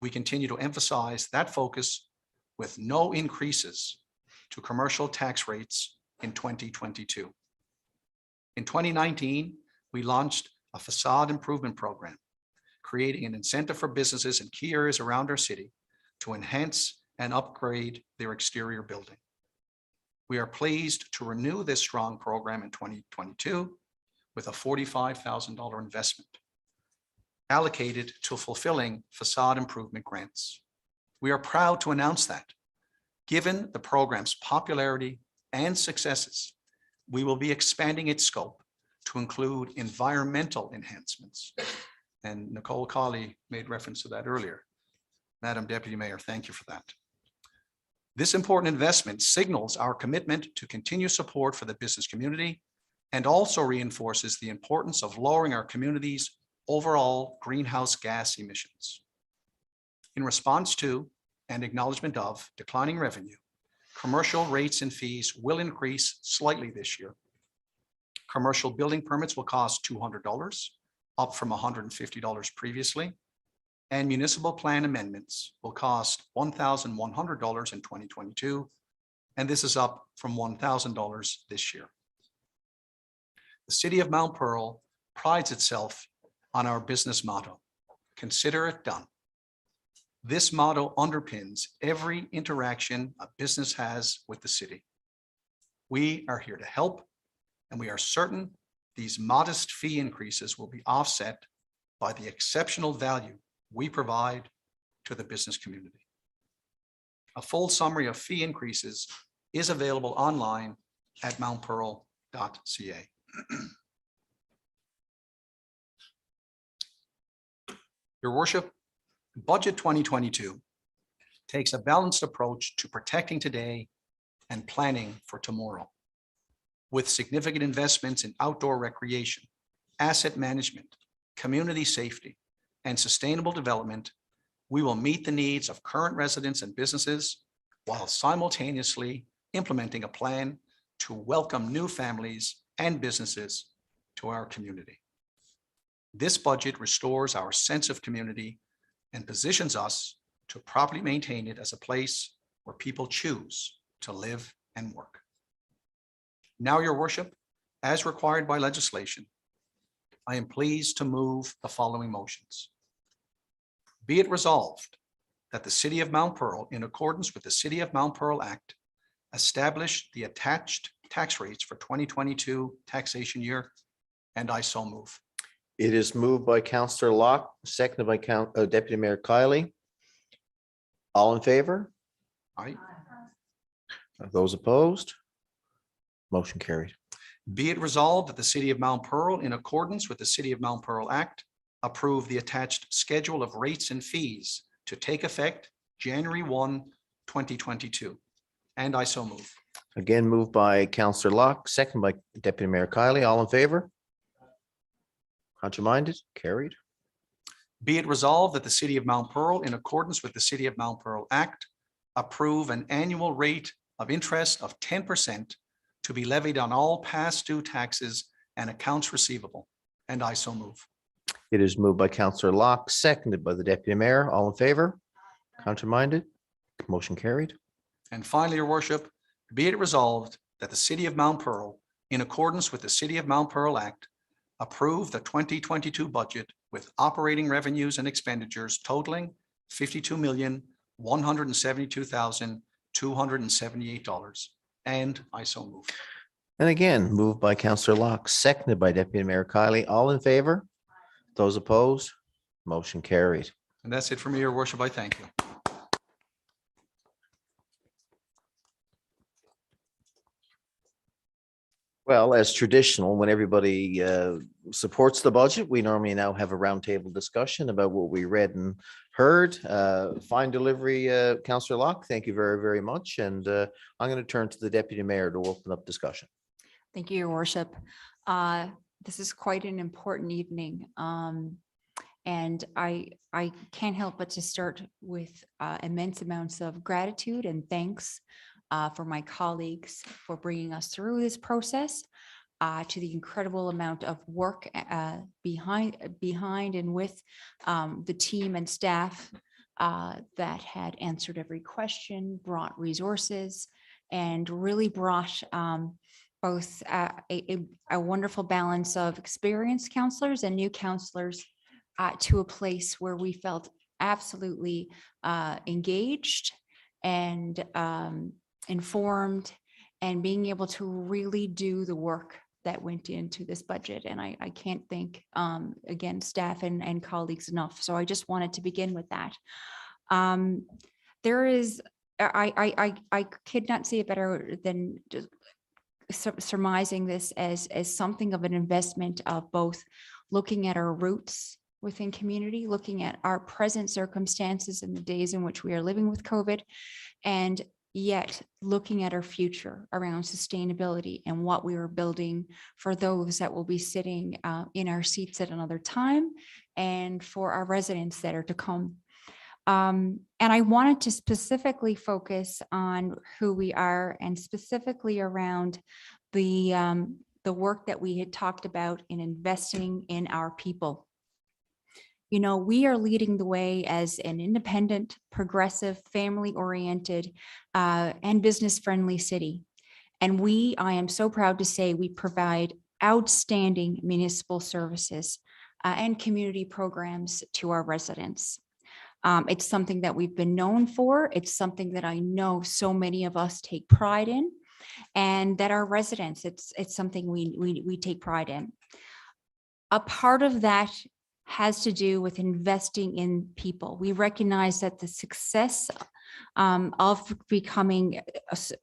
We continue to emphasize that focus with no increases to commercial tax rates in 2022. In 2019, we launched a facade improvement program, creating an incentive for businesses in key areas around our city to enhance and upgrade their exterior building. We are pleased to renew this strong program in 2022 with a $45,000 investment allocated to fulfilling facade improvement grants. We are proud to announce that, given the program's popularity and successes, we will be expanding its scope to include environmental enhancements. And Nicole Colley made reference to that earlier. Madam Deputy Mayor, thank you for that. This important investment signals our commitment to continue support for the business community and also reinforces the importance of lowering our community's overall greenhouse gas emissions. In response to and acknowledgement of declining revenue, commercial rates and fees will increase slightly this year. Commercial building permits will cost $200, up from $150 previously, and municipal plan amendments will cost $1,100 in 2022, and this is up from $1,000 this year. The City of Mount Pearl prides itself on our business motto, consider it done. This motto underpins every interaction a business has with the city. We are here to help, and we are certain these modest fee increases will be offset by the exceptional value we provide to the business community. A full summary of fee increases is available online at mountpearl.ca. Your Worship, Budget 2022 takes a balanced approach to protecting today and planning for tomorrow. With significant investments in outdoor recreation, asset management, community safety, and sustainable development, we will meet the needs of current residents and businesses while simultaneously implementing a plan to welcome new families and businesses to our community. This budget restores our sense of community and positions us to properly maintain it as a place where people choose to live and work. Now, Your Worship, as required by legislation, I am pleased to move the following motions. Be it resolved that the City of Mount Pearl, in accordance with the City of Mount Pearl Act, establish the attached tax rates for 2022 taxation year, and I so move. It is moved by Councillor Locke, seconded by Deputy Mayor Kiley. All in favor? Aye. Those opposed? Motion carried. Be it resolved that the City of Mount Pearl, in accordance with the City of Mount Pearl Act, approve the attached schedule of rates and fees to take effect January 1, 2022. And I so move. Again, moved by Councillor Locke, second by Deputy Mayor Kiley. All in favor? Contraminded? Carried. Be it resolved that the City of Mount Pearl, in accordance with the City of Mount Pearl Act, approve an annual rate of interest of 10% to be levied on all past due taxes and accounts receivable. And I so move. It is moved by Councillor Locke, seconded by the Deputy Mayor. All in favor? Contraminded? Motion carried. And finally, Your Worship, be it resolved that the City of Mount Pearl, in accordance with the City of Mount Pearl Act, approve the 2022 budget with operating revenues and expenditures totaling $52,172,278. And I so move. And again, moved by Councillor Locke, seconded by Deputy Mayor Kiley. All in favor? Those opposed? Motion carried. And that's it for me, Your Worship. I thank you. Well, as traditional, when everybody supports the budget, we normally now have a roundtable discussion about what we read and heard. Fine delivery, Councillor Locke. Thank you very, very much. And I'm going to turn to the Deputy Mayor to open up discussion. Thank you, Your Worship. This is quite an important evening. And I can't help but to start with immense amounts of gratitude and thanks for my colleagues for bringing us through this process, to the incredible amount of work behind and with the team and staff that had answered every question, brought resources, and really brought both a wonderful balance of experienced counselors and new counselors to a place where we felt absolutely engaged and informed, and being able to really do the work that went into this budget. And I can't thank, again, staff and colleagues enough. So I just wanted to begin with that. There is, I could not say it better than just surmising this as something of an investment of both looking at our roots within community, looking at our present circumstances in the days in which we are living with COVID, and yet looking at our future around sustainability and what we are building for those that will be sitting in our seats at another time, and for our residents that are to come. And I wanted to specifically focus on who we are, and specifically around the work that we had talked about in investing in our people. You know, we are leading the way as an independent, progressive, family-oriented, and business-friendly city. And I am so proud to say, we provide outstanding municipal services and community programs to our residents. It's something that we've been known for. It's something that I know so many of us take pride in, and that our residents, it's something we take pride in. A part of that has to do with investing in people. We recognize that the success of becoming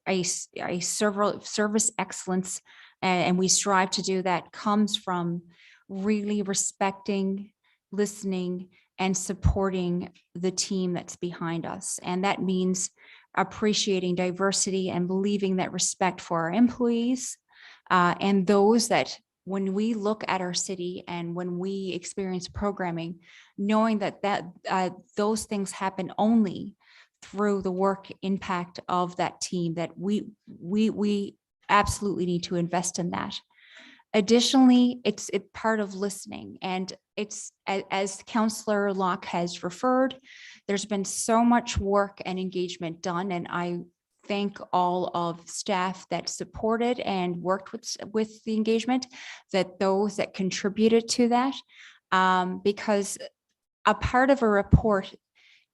a service excellence, and we strive to do that, comes from really respecting, listening, and supporting the team that's behind us. And that means appreciating diversity and believing that respect for our employees and those that, when we look at our city and when we experience programming, knowing that those things happen only through the work impact of that team, that we absolutely need to invest in that. Additionally, it's part of listening, and it's, as Councillor Locke has referred, there's been so much work and engagement done, and I thank all of staff that supported and worked with the engagement, that those that contributed to that, because a part of a report,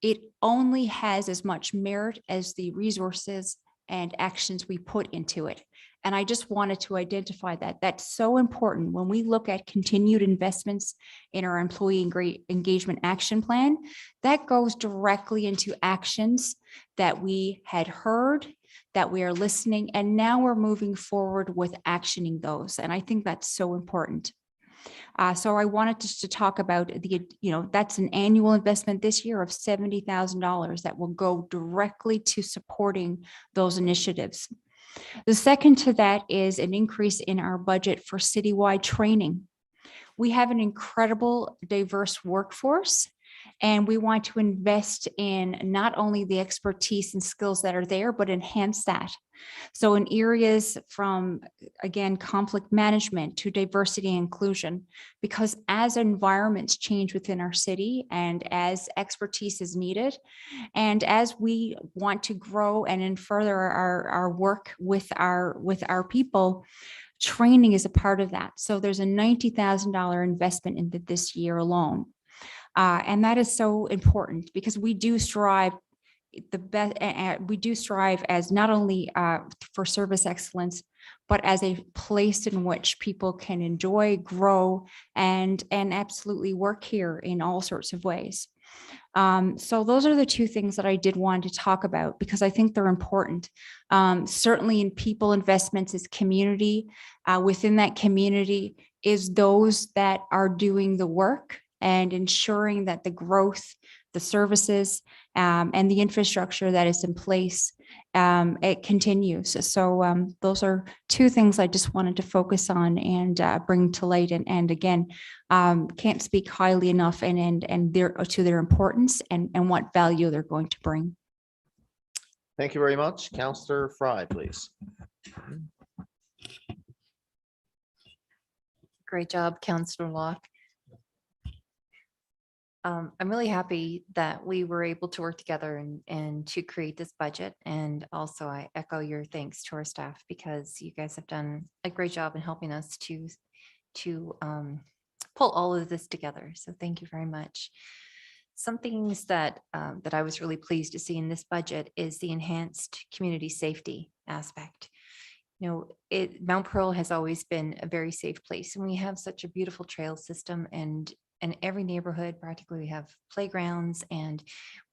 it only has as much merit as the resources and actions we put into it. And I just wanted to identify that. That's so important when we look at continued investments in our employee engagement action plan. That goes directly into actions that we had heard, that we are listening, and now we're moving forward with actioning those. And I think that's so important. So I wanted just to talk about that's an annual investment this year of $70,000 that will go directly to supporting those initiatives. The second to that is an increase in our budget for citywide training. We have an incredible, diverse workforce, and we want to invest in not only the expertise and skills that are there, but enhance that. So in areas from, again, conflict management to diversity and inclusion, because as environments change within our city and as expertise is needed, and as we want to grow and further our work with our people, training is a part of that. So there's a $90,000 investment in this year alone. And that is so important, because we do strive as not only for service excellence, but as a place in which people can enjoy, grow, and absolutely work here in all sorts of ways. So those are the two things that I did want to talk about, because I think they're important. Certainly in people investments is community. Within that community is those that are doing the work and ensuring that the growth, the services, and the infrastructure that is in place, it continues. So those are two things I just wanted to focus on and bring to light. And again, can't speak highly enough and to their importance and what value they're going to bring. Thank you very much. Councillor Fry, please. Great job, Councillor Locke. I'm really happy that we were able to work together and to create this budget. And also I echo your thanks to our staff, because you guys have done a great job in helping us to pull all of this together. So thank you very much. Some things that I was really pleased to see in this budget is the enhanced community safety aspect. Mount Pearl has always been a very safe place, and we have such a beautiful trail system, and in every neighborhood, practically, we have playgrounds, and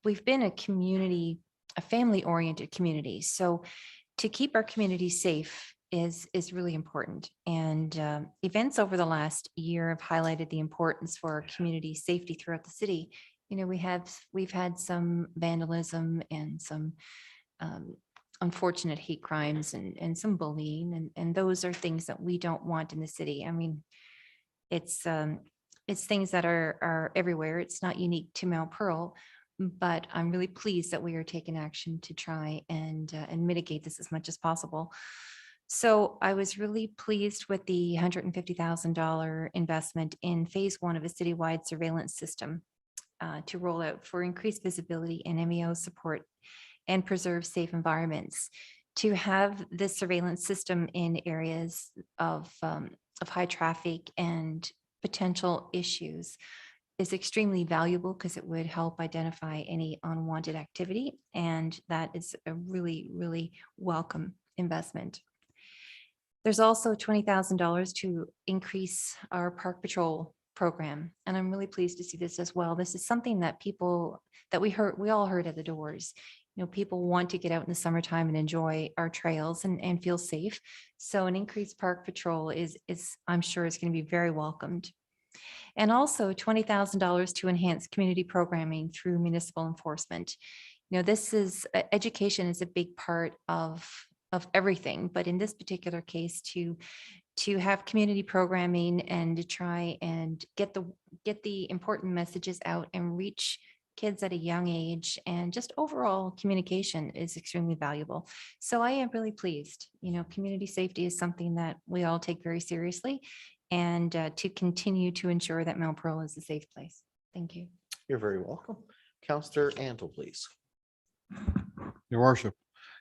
we've been a family-oriented community. So to keep our community safe, is really important. And events over the last year have highlighted the importance for our community safety throughout the city. You know, we've had some vandalism and some unfortunate hate crimes and some bullying, and those are things that we don't want in the city. I mean, it's things that are everywhere. It's not unique to Mount Pearl, but I'm really pleased that we are taking action to try and mitigate this as much as possible. So I was really pleased with the $150,000 investment in phase 1 of a citywide surveillance system to roll out for increased visibility and MEO support and preserve safe environments. To have this surveillance system in areas of high traffic and potential issues is extremely valuable because it would help identify any unwanted activity. And that is a really, really welcome investment. There's also $20,000 to increase our park patrol program. And I'm really pleased to see this as well. This is something that we all heard at the doors. You know, people want to get out in the summertime and enjoy our trails and feel safe. So an increased park patrol is I'm sure is going to be very welcomed. And also $20,000 to enhance community programming through municipal enforcement. You know, this is education is a big part of everything, but in this particular case, to have community programming and to try and get the important messages out and reach kids at a young age, and just overall communication is extremely valuable. So I am really pleased. You know, community safety is something that we all take very seriously, and to continue to ensure that Mount Pearl is a safe place. Thank you. You're very welcome. Councillor Antle, please. Your worship.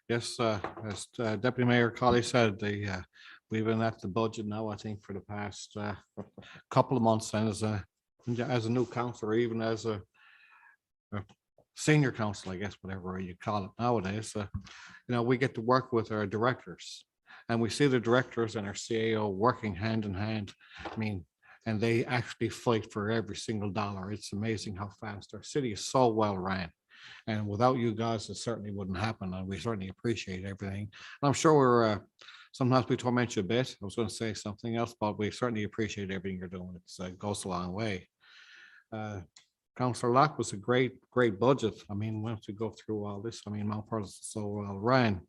Yes, as Deputy Mayor Colley said, we've been at the budget now, I think, for the past couple of months, and as a new councillor, even as a senior council, I guess, whatever you call it nowadays, you know, we get to work with our directors, and we see the directors and our CAO working hand in hand. I mean, and they actually fight for every single dollar. It's amazing how fast our city is so well ran. And without you guys, it certainly wouldn't happen. And we certainly appreciate everything. And I'm sure we're sometimes we torment you a bit. I was going to say something else, but we certainly appreciate everything you're doing. It goes a long way. Councillor Locke was a great budget. I mean, once we go through all this, I mean, Mount Pearl is so well ran.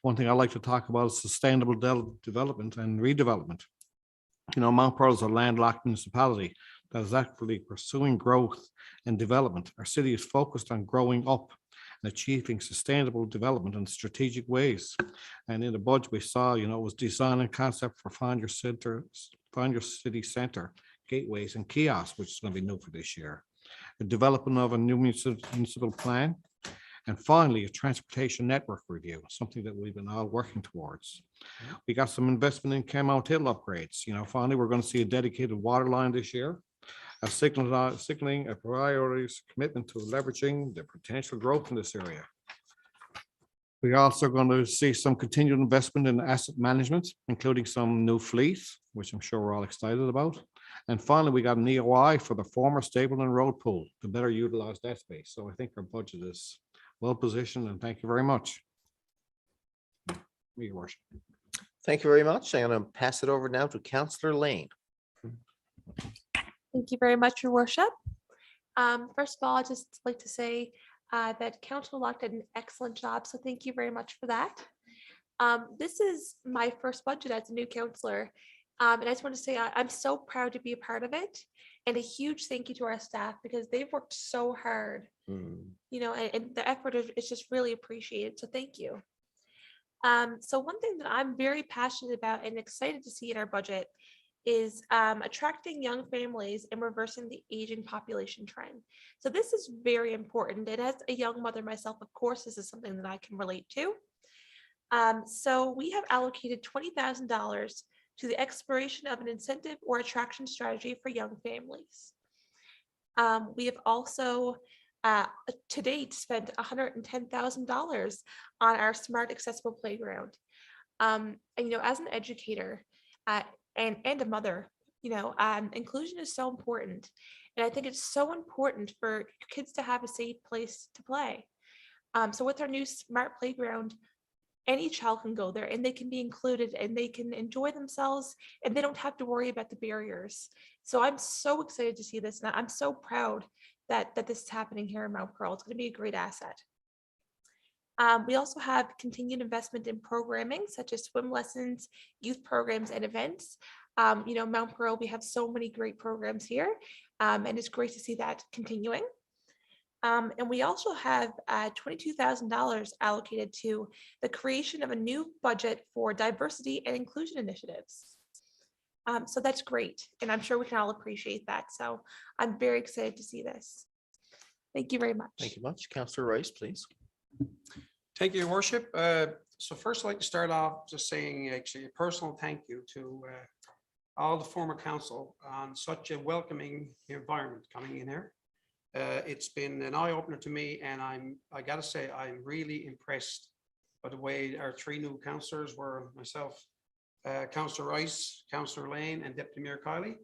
One thing I'd like to talk about is sustainable development and redevelopment. You know, Mount Pearl is a landlocked municipality that is actively pursuing growth and development. Our city is focused on growing up and achieving sustainable development in strategic ways. And in the budget, we saw, you know, it was design and concept for Find Your City Center, gateways and kiosks, which is going to be new for this year. The development of a new municipal plan. And finally, a transportation network review, something that we've been all working towards. We got some investment in Camount Hill upgrades. You know, finally, we're going to see a dedicated water line this year. Signaling a priorities commitment to leveraging the potential growth in this area. We're also going to see some continued investment in asset management, including some new fleets, which I'm sure we're all excited about. And finally, we got an EOI for the former stable and road pool to better utilize that space. So I think our budget is well positioned, and thank you very much. Your worship. Thank you very much. I'm going to pass it over now to Councillor Lane. Thank you very much, Your Worship. First of all, I'd just like to say that Councillor Locke did an excellent job, so thank you very much for that. This is my first budget as a new councillor, and I just want to say I'm so proud to be a part of it, and a huge thank you to our staff because they've worked so hard. You know, and the effort is just really appreciated, so thank you. So one thing that I'm very passionate about and excited to see in our budget is attracting young families and reversing the aging population trend. So this is very important. And as a young mother myself, of course, this is something that I can relate to. So we have allocated $20,000 to the exploration of an incentive or attraction strategy for young families. We have also to date spent $110,000 on our smart accessible playground. And, you know, as an educator, and a mother, you know, inclusion is so important. And I think it's so important for kids to have a safe place to play. So with our new smart playground any child can go there and they can be included and they can enjoy themselves and they don't have to worry about the barriers. So I'm so excited to see this and I'm so proud that this is happening here in Mount Pearl. It's going to be a great asset. We also have continued investment in programming such as swim lessons, youth programs, and events. Mount Pearl, we have so many great programs here, and it's great to see that continuing. And we also have $22,000 allocated to the creation of a new budget for diversity and inclusion initiatives. So that's great, and I'm sure we can all appreciate that. So I'm very excited to see this. Thank you very much. Thank you much. Councillor Rice, please. Thank you, Your Worship. So first, I'd like to start off just saying actually a personal thank you to all the former council on such a welcoming environment coming in here. It's been an eye opener to me, and I got to say, I'm really impressed by the way our three new councillors were myself, Councillor Rice, Councillor Lane, and Deputy Mayor Kiley.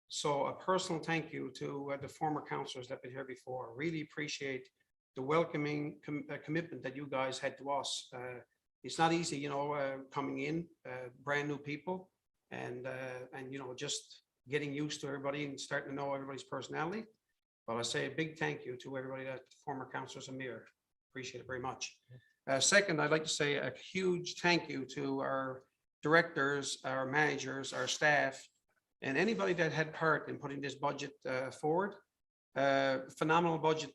So a personal thank you to the former councillors that have been here before. Really appreciate the welcoming commitment that you guys had to us. It's not easy, coming in, brand new people, and just getting used to everybody and starting to know everybody's personality. But I say a big thank you to everybody that former councillors and mayor. Appreciate it very much. Second, I'd like to say a huge thank you to our directors, our managers, our staff, and anybody that had part in putting this budget forward. Phenomenal budget,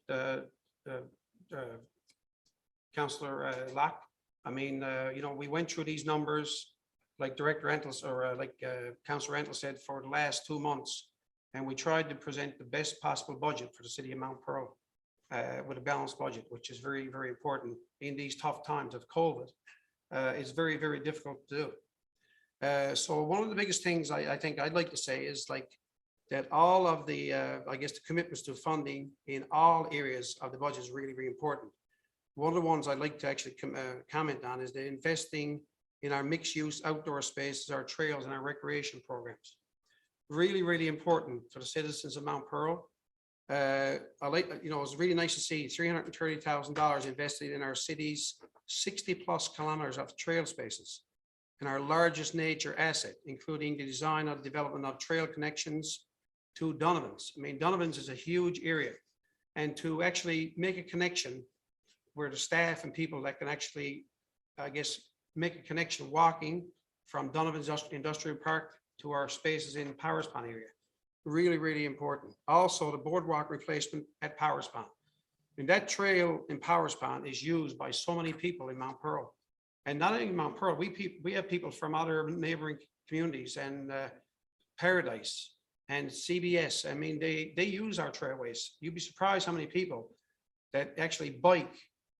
Councillor Locke. I mean, we went through these numbers like Director Entles or Councillor Entles said for the last 2 months, and we tried to present the best possible budget for the city of Mount Pearl with a balanced budget, which is very, very important in these tough times of COVID. It's very, very difficult to do. So one of the biggest things I think I'd like to say is that all of the, the commitments to funding in all areas of the budget is really, really important. One of the ones I'd like to actually comment on is the investing in our mixed use outdoor spaces, our trails, and our recreation programs. Really, really important for the citizens of Mount Pearl. It was really nice to see $330,000 invested in our city's 60+ kilometers of trail spaces and our largest nature asset, including the design and development of trail connections to Donovan's. I mean, Donovan's is a huge area, and to actually make a connection where the staff and people that can actually, make a connection walking from Donovan's Industrial Park to our spaces in Powers Pond area. Really, really important. Also, the boardwalk replacement at Powers Pond. And that trail in Powers Pond is used by so many people in Mount Pearl. And not only in Mount Pearl, we have people from other neighboring communities and Paradise and CBS. I mean, they use our trailways. You'd be surprised how many people that actually bike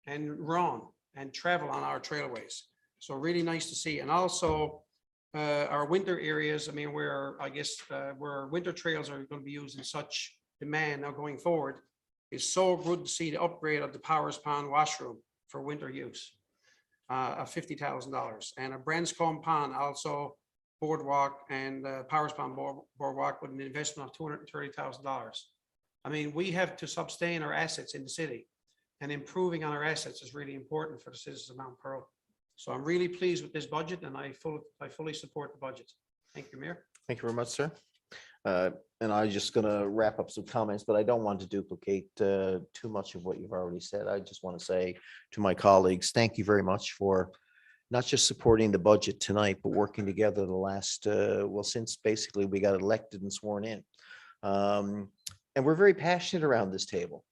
and run and travel on our trailways. So really nice to see. And also our winter areas, I mean, where winter trails are going to be used in such demand now going forward, it's so good to see the upgrade of the Powers Pond washroom for winter use of $50,000, and a Branscombe Pond also boardwalk and Powers Pond boardwalk with an investment of $230,000. I mean, we have to sustain our assets in the city, and improving on our assets is really important for the citizens of Mount Pearl. So I'm really pleased with this budget, and I fully support the budget. Thank you, Mayor. Thank you very much, sir. And I'm just going to wrap up some comments, but I don't want to duplicate too much of what you've already said. I just want to say to my colleagues, thank you very much for not just supporting the budget tonight, but working together the last, since basically we got elected and sworn in. And we're very passionate around this table.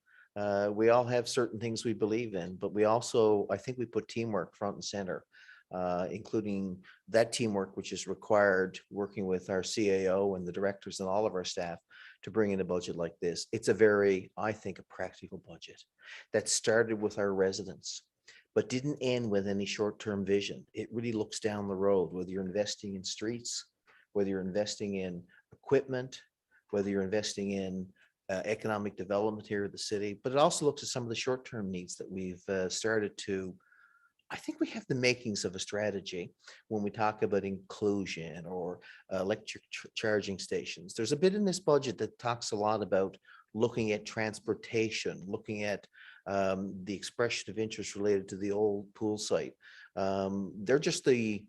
We all have certain things we believe in, but we also, I think we put teamwork front and center, including that teamwork, which is required working with our CAO and the directors and all of our staff to bring in a budget like this. It's a very, I think, a practical budget that started with our residents, but didn't end with any short-term vision. It really looks down the road, whether you're investing in streets, whether you're investing in equipment, whether you're investing in economic development here in the city, but it also looks at some of the short-term needs that we've started to. I think we have the makings of a strategy when we talk about inclusion or electric charging stations. There's a bit in this budget that talks a lot about looking at transportation, looking at the expression of interest related to the old pool site. They're just the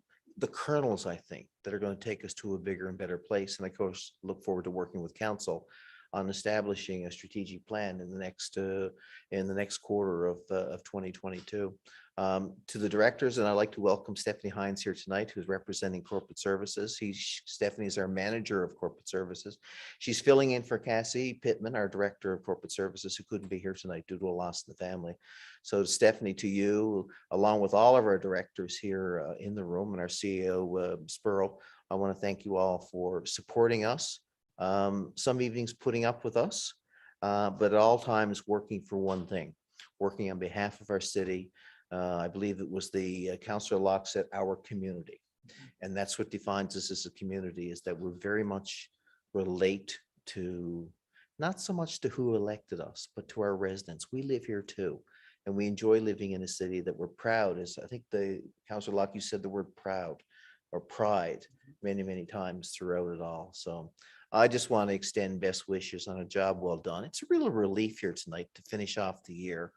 kernels, I think, that are going to take us to a bigger and better place. And of course, look forward to working with council on establishing a strategic plan in the next quarter of 2022. To the directors, and I'd like to welcome Stephanie Hines here tonight, who's representing Corporate Services. Stephanie is our Manager of Corporate Services. She's filling in for Cassie Pittman, our Director of Corporate Services, who couldn't be here tonight due to a loss in the family. So Stephanie, to you, along with all of our directors here in the room and our CEO, Spurl, I want to thank you all for supporting us. Some evenings putting up with us, but at all times working for one thing, working on behalf of our city. I believe it was the Councillor Locke said, our community. And that's what defines us as a community, is that we're very much relate to, not so much to who elected us, but to our residents. We live here too. And we enjoy living in a city that we're proud. As I think the Councillor Locke, you said the word proud or pride many, many times throughout it all. So I just want to extend best wishes on a job well done. It's a real relief here tonight to finish off the year,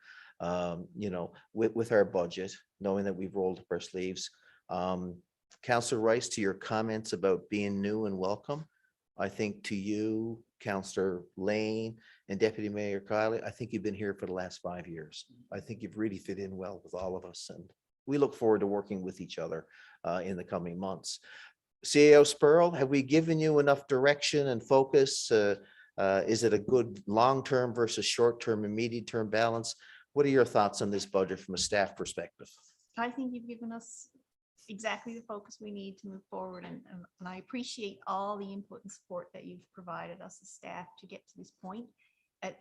with our budget, knowing that we've rolled up our sleeves. Councillor Rice, to your comments about being new and welcome, I think to you, Councillor Lane and Deputy Mayor Kiley, I think you've been here for the last 5 years. I think you've really fit in well with all of us, and we look forward to working with each other in the coming months. CEO Spurl, have we given you enough direction and focus? Is it a good long-term versus short-term and medium-term balance? What are your thoughts on this budget from a staff perspective? I think you've given us exactly the focus we need to move forward, and I appreciate all the input and support that you've provided us as staff to get to this point.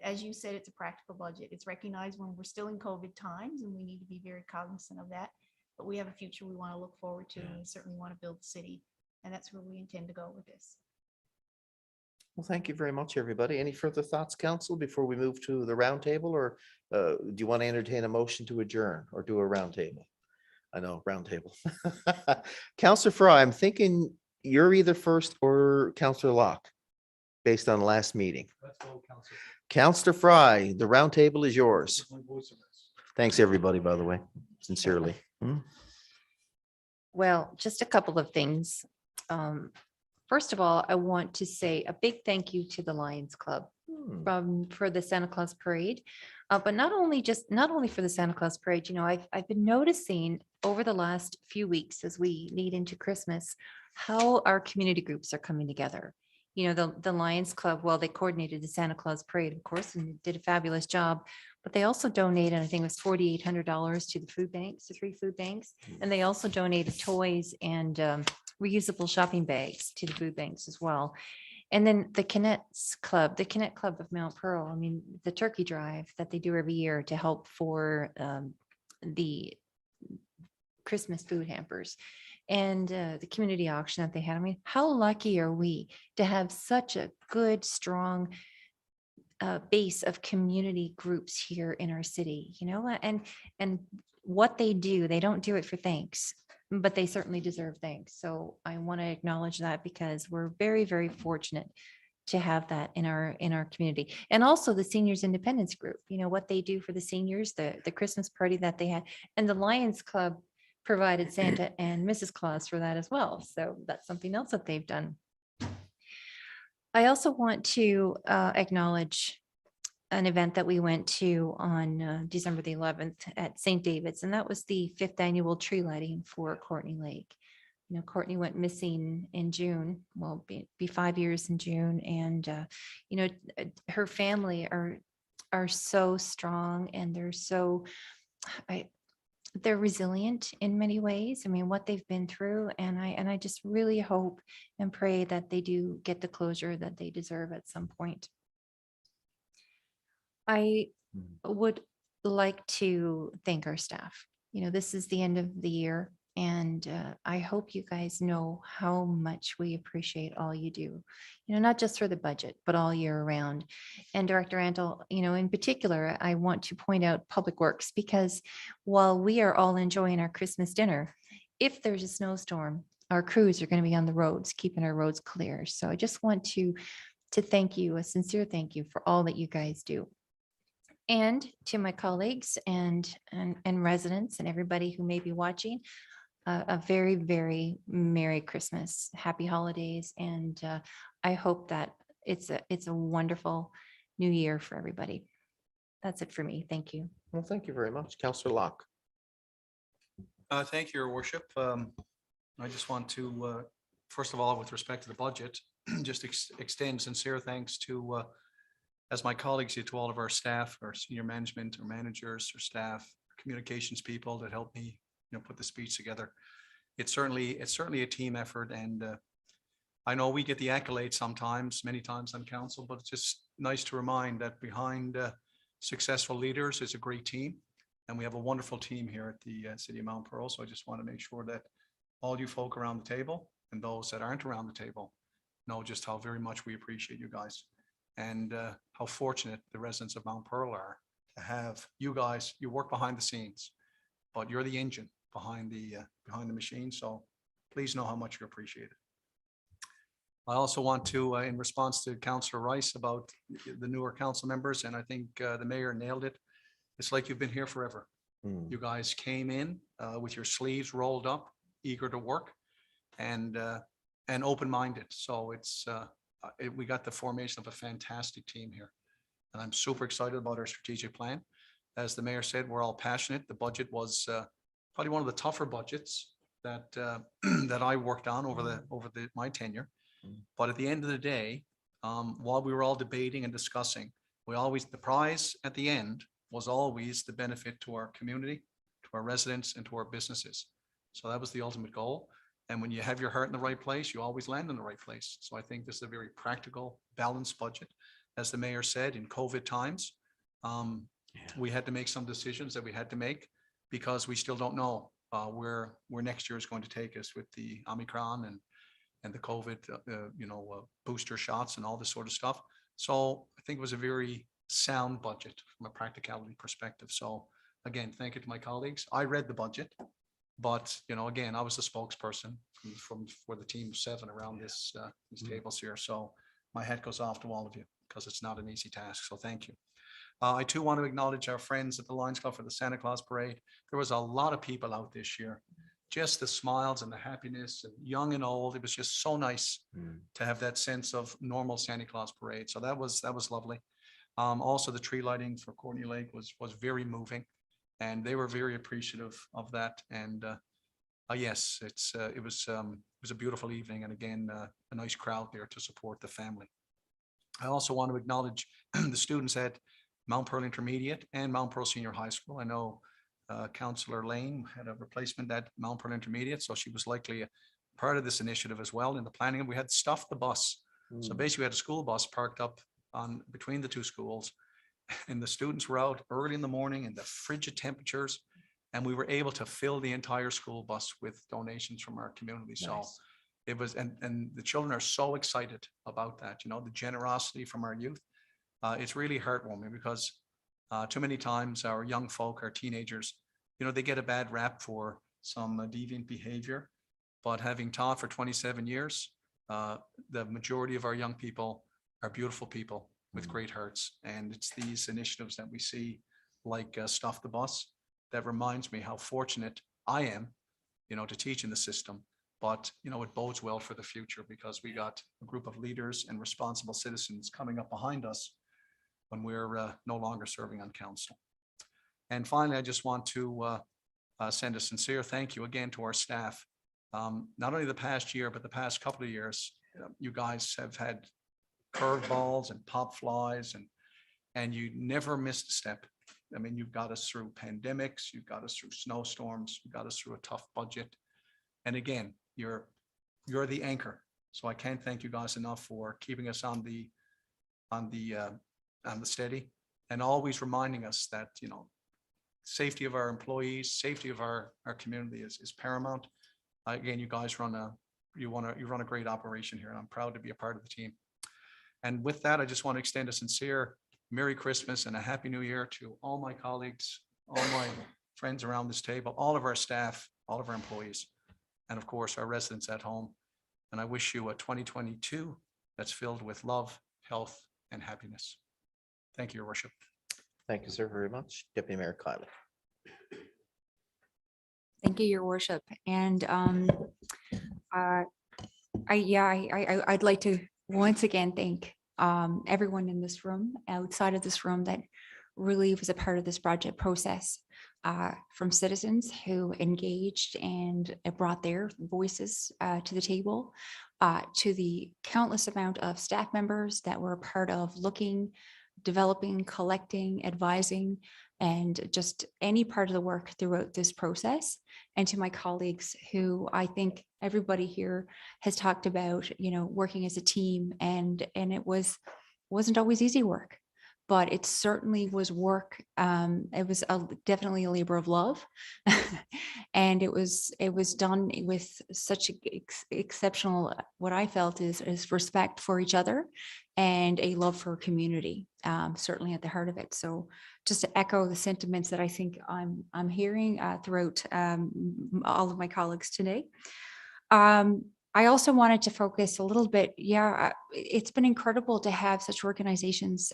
As you said, it's a practical budget. It's recognized when we're still in COVID times, and we need to be very cognizant of that. But we have a future we want to look forward to, and we certainly want to build the city, and that's where we intend to go with this. Well, thank you very much, everybody. Any further thoughts, council, before we move to the roundtable, or do you want to entertain a motion to adjourn or do a roundtable? I know, roundtable. Councillor Fry, I'm thinking you're either first or Councillor Locke, based on last meeting. Councillor Fry, the roundtable is yours. Thanks, everybody, by the way, sincerely. Well, just a couple of things. First of all, I want to say a big thank you to the Lions Club for the Santa Claus Parade. But not only for the Santa Claus Parade, I've been noticing over the last few weeks as we lead into Christmas, how our community groups are coming together. The Lions Club, well, they coordinated the Santa Claus Parade, of course, and did a fabulous job. But they also donated, I think it was $4,800 to the food banks, the 3 food banks. And they also donated toys and reusable shopping bags to the food banks as well. And then the Connect Club of Mount Pearl, the turkey drive that they do every year to help for the Christmas food hampers, and the community auction that they had. How lucky are we to have such a good, strong base of community groups here in our city, and what they do, they don't do it for thanks, but they certainly deserve thanks. So I want to acknowledge that, because we're very, very fortunate to have that in our community. And also the Seniors Independence Group, what they do for the seniors, the Christmas party that they had, and the Lions Club provided Santa and Mrs. Claus for that as well. So that's something else that they've done. I also want to acknowledge an event that we went to on December the 11th at St. David's, and that was the 5th annual tree lighting for Courtney Lake. Courtney went missing in June, well, be 5 years in June, and her family are so strong, and they're resilient in many ways. What they've been through, and I just really hope and pray that they do get the closure that they deserve at some point. I would like to thank our staff. This is the end of the year, and I hope you guys know how much we appreciate all you do, not just for the budget, but all year around. And Director Antle, in particular, I want to point out Public Works, because while we are all enjoying our Christmas dinner, if there's a snowstorm, our crews are going to be on the roads, keeping our roads clear. So I just want to thank you, a sincere thank you for all that you guys do. And to my colleagues and residents and everybody who may be watching, a very, very Merry Christmas, Happy Holidays. And I hope that it's a wonderful new year for everybody. That's it for me. Thank you. Well, thank you very much. Councillor Locke. Thank you, Your Worship. I just want to, first of all, with respect to the budget, just extend sincere thanks to, as my colleagues did, to all of our staff, our senior management, our managers, our staff, communications people that helped me, put the speech together. It's certainly a team effort, and I know we get the accolades sometimes, many times on council, but it's just nice to remind that behind successful leaders is a great team. And we have a wonderful team here at the City of Mount Pearl. So I just want to make sure that all you folk around the table and those that aren't around the table know just how very much we appreciate you guys, and how fortunate the residents of Mount Pearl are to have you guys. You work behind the scenes, but you're the engine behind the machine. So please know how much you're appreciated. I also want to, in response to Councillor Rice about the newer council members, and I think the mayor nailed it. It's like you've been here forever. You guys came in with your sleeves rolled up, eager to work, and open-minded. So we got the formation of a fantastic team here, and I'm super excited about our strategic plan. As the mayor said, we're all passionate. The budget was probably one of the tougher budgets that that I worked on over my tenure. But at the end of the day, while we were all debating and discussing, the prize at the end was always the benefit to our community, to our residents, and to our businesses. So that was the ultimate goal. And when you have your heart in the right place, you always land in the right place. So I think this is a very practical, balanced budget. As the mayor said, in COVID times, we had to make some decisions that we had to make because we still don't know where next year is going to take us with the Omicron and the COVID, booster shots and all this sort of stuff. So I think it was a very sound budget from a practicality perspective. So again, thank you to my colleagues. I read the budget, but again, I was the spokesperson for the team of 7 around these tables here. So my hat goes off to all of you because it's not an easy task. So thank you. I too want to acknowledge our friends at the Lions Club for the Santa Claus Parade. There was a lot of people out this year. Just the smiles and the happiness, and young and old. It was just so nice to have that sense of normal Santa Claus parade. So that was lovely. Also, the tree lighting for Courtney Lake was very moving, and they were very appreciative of that. And yes, it was a beautiful evening, and again, a nice crowd there to support the family. I also want to acknowledge the students at Mount Pearl Intermediate and Mount Pearl Senior High School. I know Councillor Lane had a replacement at Mount Pearl Intermediate, so she was likely a part of this initiative as well in the planning. And we had stuffed the bus. So basically, we had a school bus parked up between the two schools, and the students were out early in the morning in the frigid temperatures, and we were able to fill the entire school bus with donations from our community. Nice. So it was, and the children are so excited about that. The generosity from our youth. It's really heartwarming because too many times our young folk, our teenagers, they get a bad rap for some deviant behavior. But having taught for 27 years, the majority of our young people are beautiful people with great hearts. And it's these initiatives that we see, like Stuff the Bus, that reminds me how fortunate I am, to teach in the system. But, it bodes well for the future because we got a group of leaders and responsible citizens coming up behind us when we're no longer serving on council. And finally, I just want to send a sincere thank you again to our staff. Not only the past year, but the past couple of years, you guys have had curveballs and pop flies, and you never missed a step. I mean, you've got us through pandemics, you've got us through snowstorms, you got us through a tough budget. And again, you're the anchor. So I can't thank you guys enough for keeping us on the steady, and always reminding us that safety of our employees, safety of our community is paramount. Again, you guys run a great operation here, and I'm proud to be a part of the team. And with that, I just want to extend a sincere Merry Christmas and a Happy New Year to all my colleagues, all my friends around this table, all of our staff, all of our employees, and of course our residents at home. And I wish you a 2022 that's filled with love, health, and happiness. Thank you, Your Worship. Thank you, sir, very much. Deputy Mayor Kylie. Thank you, Your Worship. And I'd like to once again thank everyone in this room, outside of this room, that really was a part of this budget process, from citizens who engaged and brought their voices to the table, to the countless amount of staff members that were a part of looking, developing, collecting, advising, and just any part of the work throughout this process. And to my colleagues, who I think everybody here has talked about, working as a team, and it wasn't always easy work, but it certainly was work. It was definitely a labor of love, and it was done with such exceptional, what I felt is respect for each other and a love for community, certainly at the heart of it. So just to echo the sentiments that I think I'm hearing throughout all of my colleagues today. I also wanted to focus a little bit. It's been incredible to have such organizations,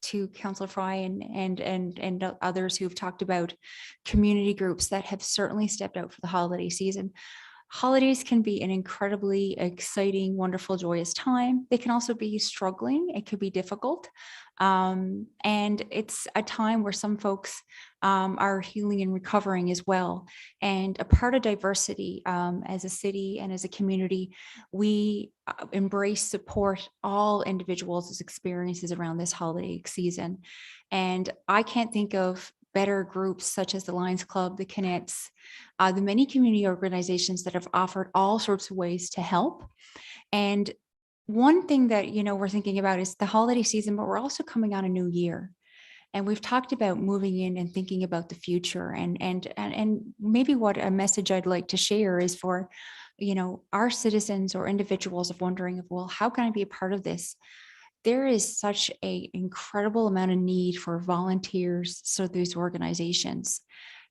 to Councillor Fry and others who've talked about community groups that have certainly stepped out for the holiday season. Holidays can be an incredibly exciting, wonderful, joyous time. They can also be struggling. It could be difficult. And it's a time where some folks are healing and recovering as well. And a part of diversity, as a city and as a community, we embrace, support all individuals' experiences around this holiday season. And I can't think of better groups such as the Lions Club, the Canets, the many community organizations that have offered all sorts of ways to help. And one thing that, we're thinking about is the holiday season, but we're also coming on a new year. And we've talked about moving in and thinking about the future, and maybe what a message I'd like to share is for, our citizens or individuals of wondering, well, how can I be a part of this? There is such an incredible amount of need for volunteers, so these organizations.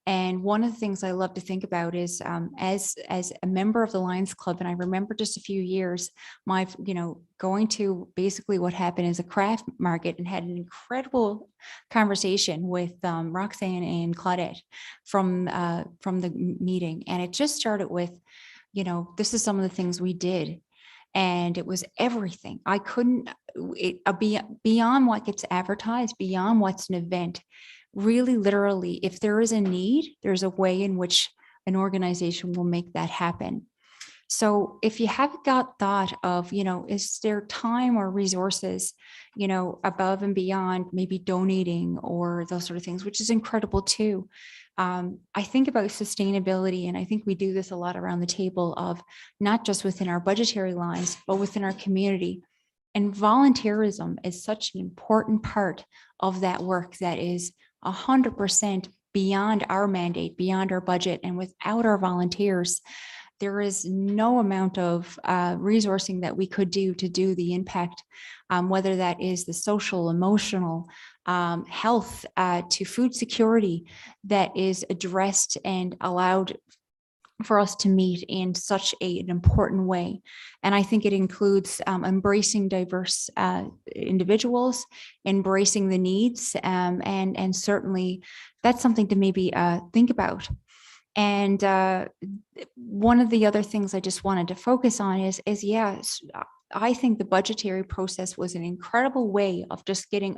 And one of the things I love to think about is, as a member of the Lions Club, and I remember just a few years, going to basically what happened is a craft market, and had an incredible conversation with Roxanne and Claudette from the meeting. And it just started with, this is some of the things we did. And it was everything. I couldn't, beyond what gets advertised, beyond what's an event, really literally, if there is a need, there's a way in which an organization will make that happen. So if you have got thought of, is there time or resources, above and beyond maybe donating or those sort of things, which is incredible too. I think about sustainability, and I think we do this a lot around the table, of not just within our budgetary lines, but within our community. And volunteerism is such an important part of that work that is 100% beyond our mandate, beyond our budget. And without our volunteers, there is no amount of resourcing that we could do to do the impact, whether that is the social, emotional, health, to food security, that is addressed and allowed for us to meet in such an important way. And I think it includes embracing diverse individuals, embracing the needs, and certainly that's something to maybe think about. And one of the other things I just wanted to focus on is yes, I think the budgetary process was an incredible way of just getting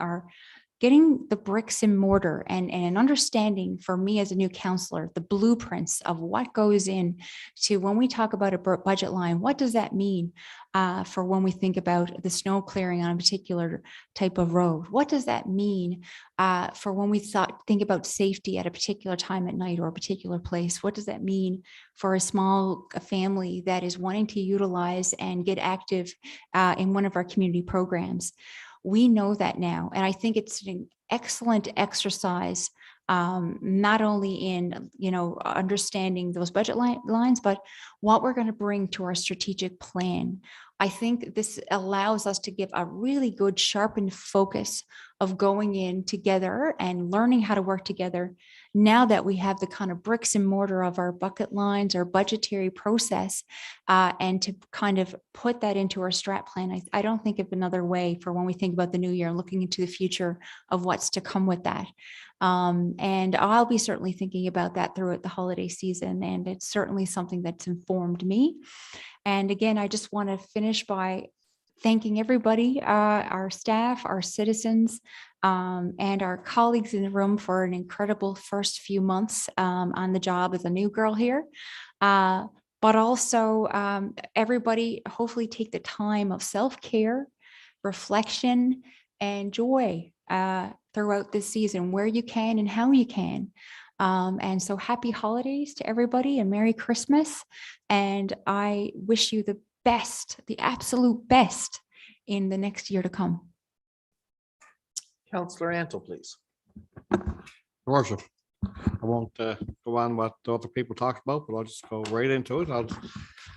the bricks and mortar and an understanding for me as a new counselor, the blueprints of what goes in to when we talk about a budget line. What does that mean for when we think about the snow clearing on a particular type of road? What does that mean for when we think about safety at a particular time at night or a particular place? What does that mean for a small family that is wanting to utilize and get active in one of our community programs? We know that now. And I think it's an excellent exercise, not only in, understanding those budget lines, but what we're going to bring to our strategic plan. I think this allows us to give a really good sharpened focus of going in together and learning how to work together, now that we have the kind of bricks and mortar of our bucket lines, our budgetary process, and to kind of put that into our strat plan, I don't think of another way for when we think about the new year, looking into the future of what's to come with that. And I'll be certainly thinking about that throughout the holiday season. And it's certainly something that's informed me. And again, I just want to finish by thanking everybody, our staff, our citizens, and our colleagues in the room for an incredible first few months on the job as a new girl here. But also everybody hopefully take the time of self-care, reflection, and joy throughout this season where you can and how you can. And so happy holidays to everybody and Merry Christmas. And I wish you the best, the absolute best in the next year to come. Councillor Antle, please. Your Worship, I won't go on what the other people talked about, but I'll just go right into it.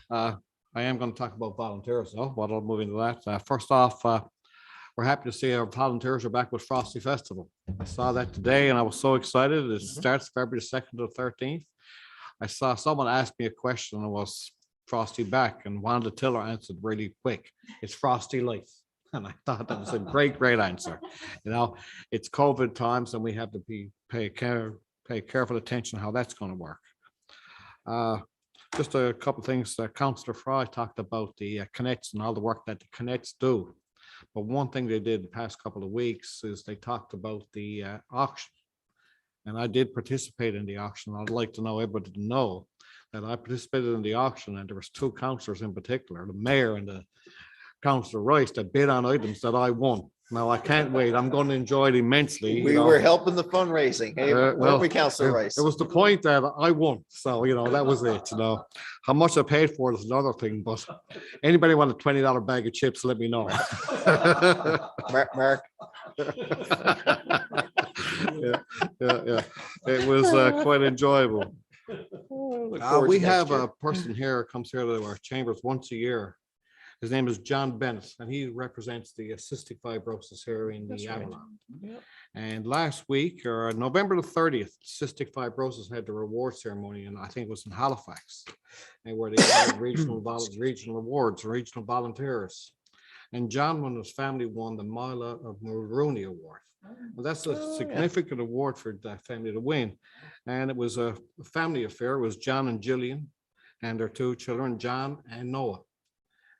I am going to talk about volunteers though, but I'll move into that. First off, we're happy to see our volunteers are back with Frosty Festival. I saw that today and I was so excited. It starts February 2nd to the 13th. I saw someone ask me a question and was Frosty back, and Wanda Tiller answered really quick. It's Frosty Life. And I thought that was a great answer. You know, it's COVID times and we have to pay careful attention how that's going to work. Just a couple of things. Councillor Fry talked about the Connects and all the work that the Connects do. But one thing they did the past couple of weeks is they talked about the auction. And I did participate in the auction. I'd like to know everybody to know that I participated in the auction, and there was two councillors in particular, the mayor and the Councillor Rice, that bid on items that I won. Now I can't wait. I'm going to enjoy it immensely. We were helping the fundraising. Hey, weren't we, Councillor Rice? It was the point that I won. So, you know, that was it. You know, how much I paid for it is another thing, but anybody want a $20 bag of chips, let me know. Mark. Yeah. It was quite enjoyable. We have a person here comes here to our chambers once a year. His name is John Bennett, and he represents the cystic fibrosis here in the Avalon. Yep. And last week, or November the 30th, cystic fibrosis had the reward ceremony, and I think it was in Halifax, and where they had regional awards, regional volunteers. And John and his family won the Mila of Mulrooney Award. Well, that's a significant award for that family to win. And it was a family affair. It was John and Jillian and their two children, John and Noah.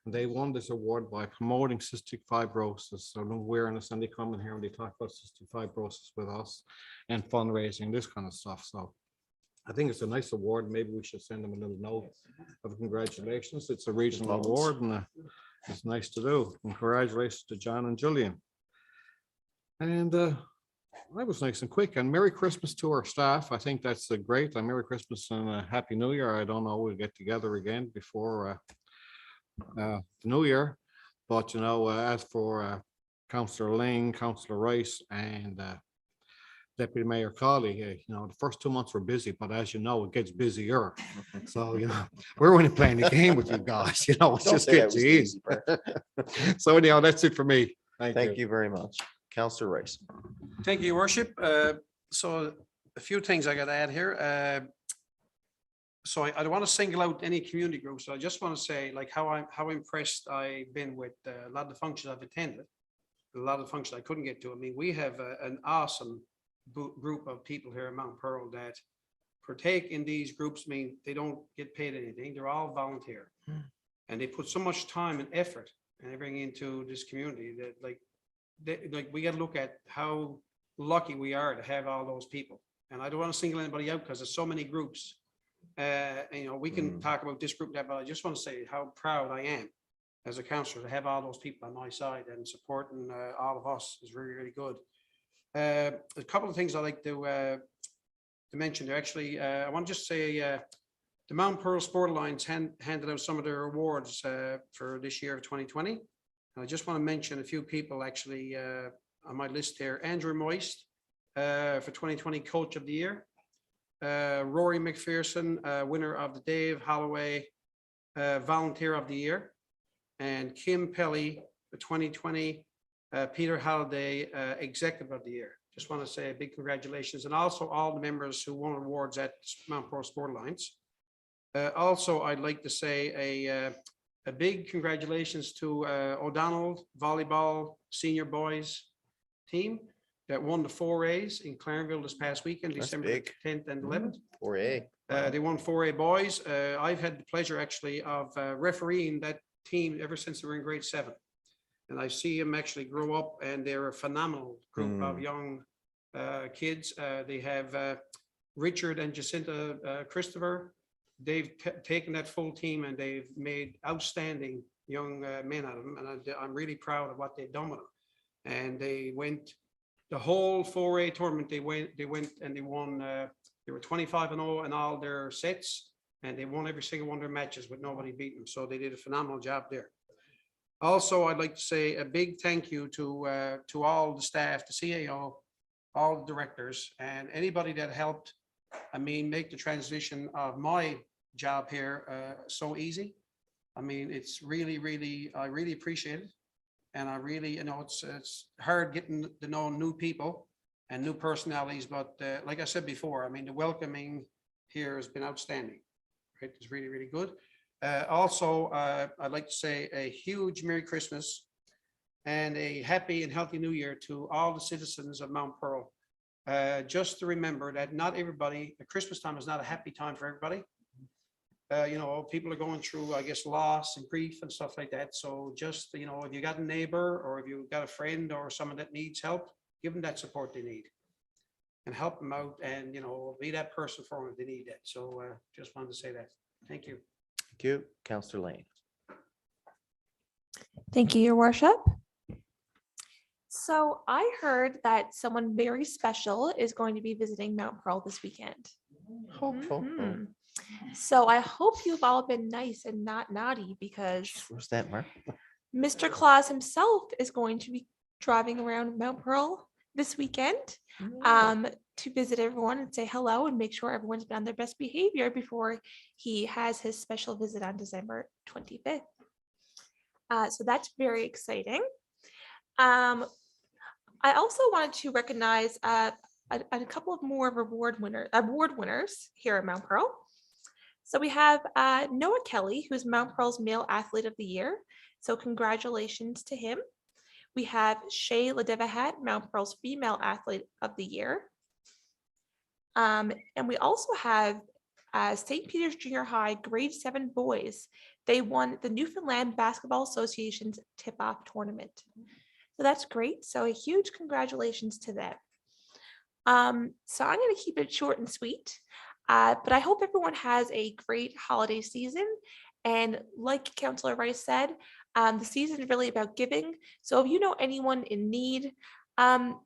And they won this award by promoting cystic fibrosis and awareness. And they come in here and they talk about cystic fibrosis with us and fundraising, this kind of stuff. So I think it's a nice award. Maybe we should send them a little note of congratulations. It's a regional award and it's nice to do. And congratulations to John and Jillian. And that was nice and quick. And Merry Christmas to our staff. I think that's great. And Merry Christmas and a Happy New Year. I don't know, we'll get together again before the New Year. But, you know, as for Councillor Ling, Councillor Rice, and Deputy Mayor Cawley, you know, the first 2 months were busy, but as you know, it gets busier. So, you know, we're only playing the game with you guys, you know, it's just gets easy. So anyhow, that's it for me. Thank you very much. Councillor Rice. Thank you, Your Worship. So a few things I got to add here. So I don't want to single out any community groups. So I just want to say like how impressed I've been with a lot of the functions I've attended, a lot of the functions I couldn't get to. I mean, we have an awesome group of people here in Mount Pearl that partake in these groups. I mean, they don't get paid anything. They're all volunteer. And they put so much time and effort and everything into this community that like we got to look at how lucky we are to have all those people. And I don't want to single anybody out because there's so many groups. You know, we can talk about this group, that, but I just want to say how proud I am as a councillor to have all those people on my side and supporting all of us is really, really good. A couple of things I like to mention there. Actually, I want to just say the Mount Pearl Sport Alliance handed out some of their awards for this year of 2020. And I just want to mention a few people actually on my list here. Andrew Moist for 2020 Coach of the Year. Rory McPherson, winner of the Dave Holloway Volunteer of the Year. And Kim Pelly for 2020 Peter Halliday Executive of the Year. just want to say a big congratulations, and also all the members who won awards at Mount Pearl Sport Alliance. Also, I'd like to say a big congratulations to O'Donnell Volleyball Senior Boys team that won the 4As in Clarenville this past weekend, That's December big. 10th and 11th. 4A. They won 4A boys. I've had the pleasure actually of refereeing that team ever since they were in grade 7. And I see them actually grow up, and they're a phenomenal group of young kids. They have Richard and Jacinta Christopher. They've taken that full team and they've made outstanding young men out of them. And I'm really proud of what they've done with them. And they went the whole 4A tournament. They went and they won. They were 25-0 in all their sets, and they won every single one of their matches with nobody beating them. So they did a phenomenal job there. Also, I'd like to say a big thank you to all the staff, the CAO, all the directors, and anybody that helped, make the transition of my job here so easy. It's really, I really appreciate it. And I really, it's hard getting to know new people and new personalities, but like I said before, the welcoming here has been outstanding. Right? It's really, really good. Also, I'd like to say a huge Merry Christmas and a happy and healthy New Year to all the citizens of Mount Pearl. Just to remember that not everybody, Christmas time is not a happy time for everybody. People are going through, I guess, loss and grief and stuff like that. So just, if you got a neighbor or if you've got a friend or someone that needs help, give them that support they need and help them out and, be that person for them if they need that. So just wanted to say that. Thank you. Thank you. Councillor Lane. Thank you, Your Worship. So I heard that someone very special is going to be visiting Mount Pearl this weekend. Mhm. So I hope you've all been nice and not naughty, because Where's that, Mark? Mr. Claus himself is going to be driving around Mount Pearl this weekend to visit everyone and say hello and make sure everyone's been on their best behavior before he has his special visit on December 25th. So that's very exciting. I also wanted to recognize a couple of more award winners here at Mount Pearl. So we have Noah Kelly, who's Mount Pearl's Male Athlete of the Year. So congratulations to him. We have Shay Ladevahat, Mount Pearl's Female Athlete of the Year. And we also have St. Peter's Junior High grade 7 boys. They won the Newfoundland Basketball Association's tip-off tournament. So that's great. So a huge congratulations to them. So I'm going to keep it short and sweet, but I hope everyone has a great holiday season. And like Councillor Rice said, the season is really about giving. So if you know anyone in need,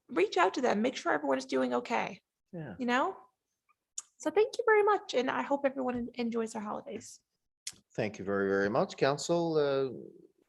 reach out to them. Make sure everyone is doing okay. Yeah. So thank you very much, and I hope everyone enjoys their holidays. Thank you very, very much, Council.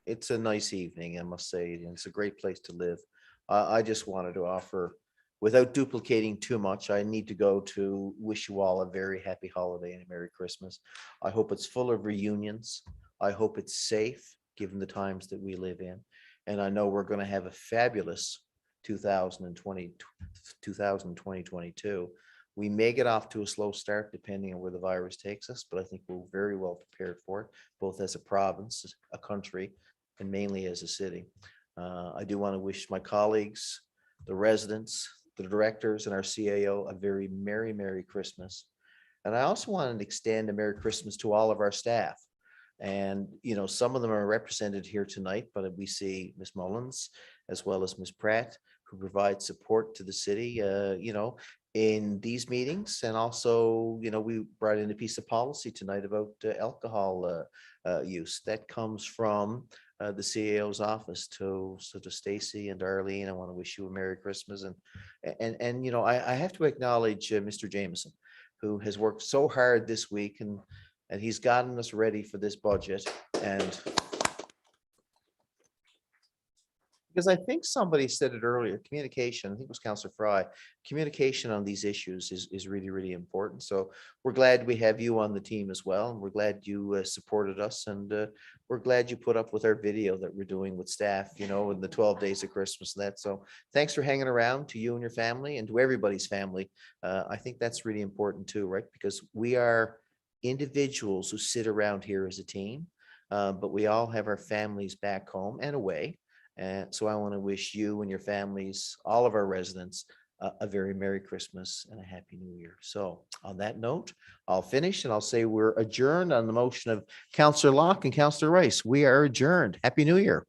It's a nice evening, I must say. And it's a great place to live. I just wanted to offer, without duplicating too much, I need to go to wish you all a very happy holiday and a Merry Christmas. I hope it's full of reunions. I hope it's safe, given the times that we live in. And I know we're going to have a fabulous 2022. We may get off to a slow start depending on where the virus takes us, but I think we're very well prepared for it, both as a province, a country, and mainly as a city. I do want to wish my colleagues, the residents, the directors, and our CAO a very Merry Christmas. And I also want to extend a Merry Christmas to all of our staff. And, some of them are represented here tonight, but we see Ms. Mullins as well as Ms. Pratt, who provide support to the city, in these meetings. And also, we brought in a piece of policy tonight about alcohol use that comes from the CAO's office. To Stacy and Darlene, I want to wish you a Merry Christmas. And I have to acknowledge Mr. Jameson, who has worked so hard this week, and he's gotten us ready for this budget. And Because I think somebody said it earlier, communication, I think it was Counselor Fry, communication on these issues is really, really important. So we're glad we have you on the team as well. And we're glad you supported us, and we're glad you put up with our video that we're doing with staff, in the 12 days of Christmas and that. So thanks for hanging around, to you and your family, and to everybody's family. I think that's really important too, right? Because we are individuals who sit around here as a team, but we all have our families back home and away. And so I want to wish you and your families, all of our residents, a very Merry Christmas and a Happy New Year. So on that note, I'll finish and I'll say we're adjourned on the motion of Counselor Locke and Counselor Rice. We are adjourned. Happy New Year.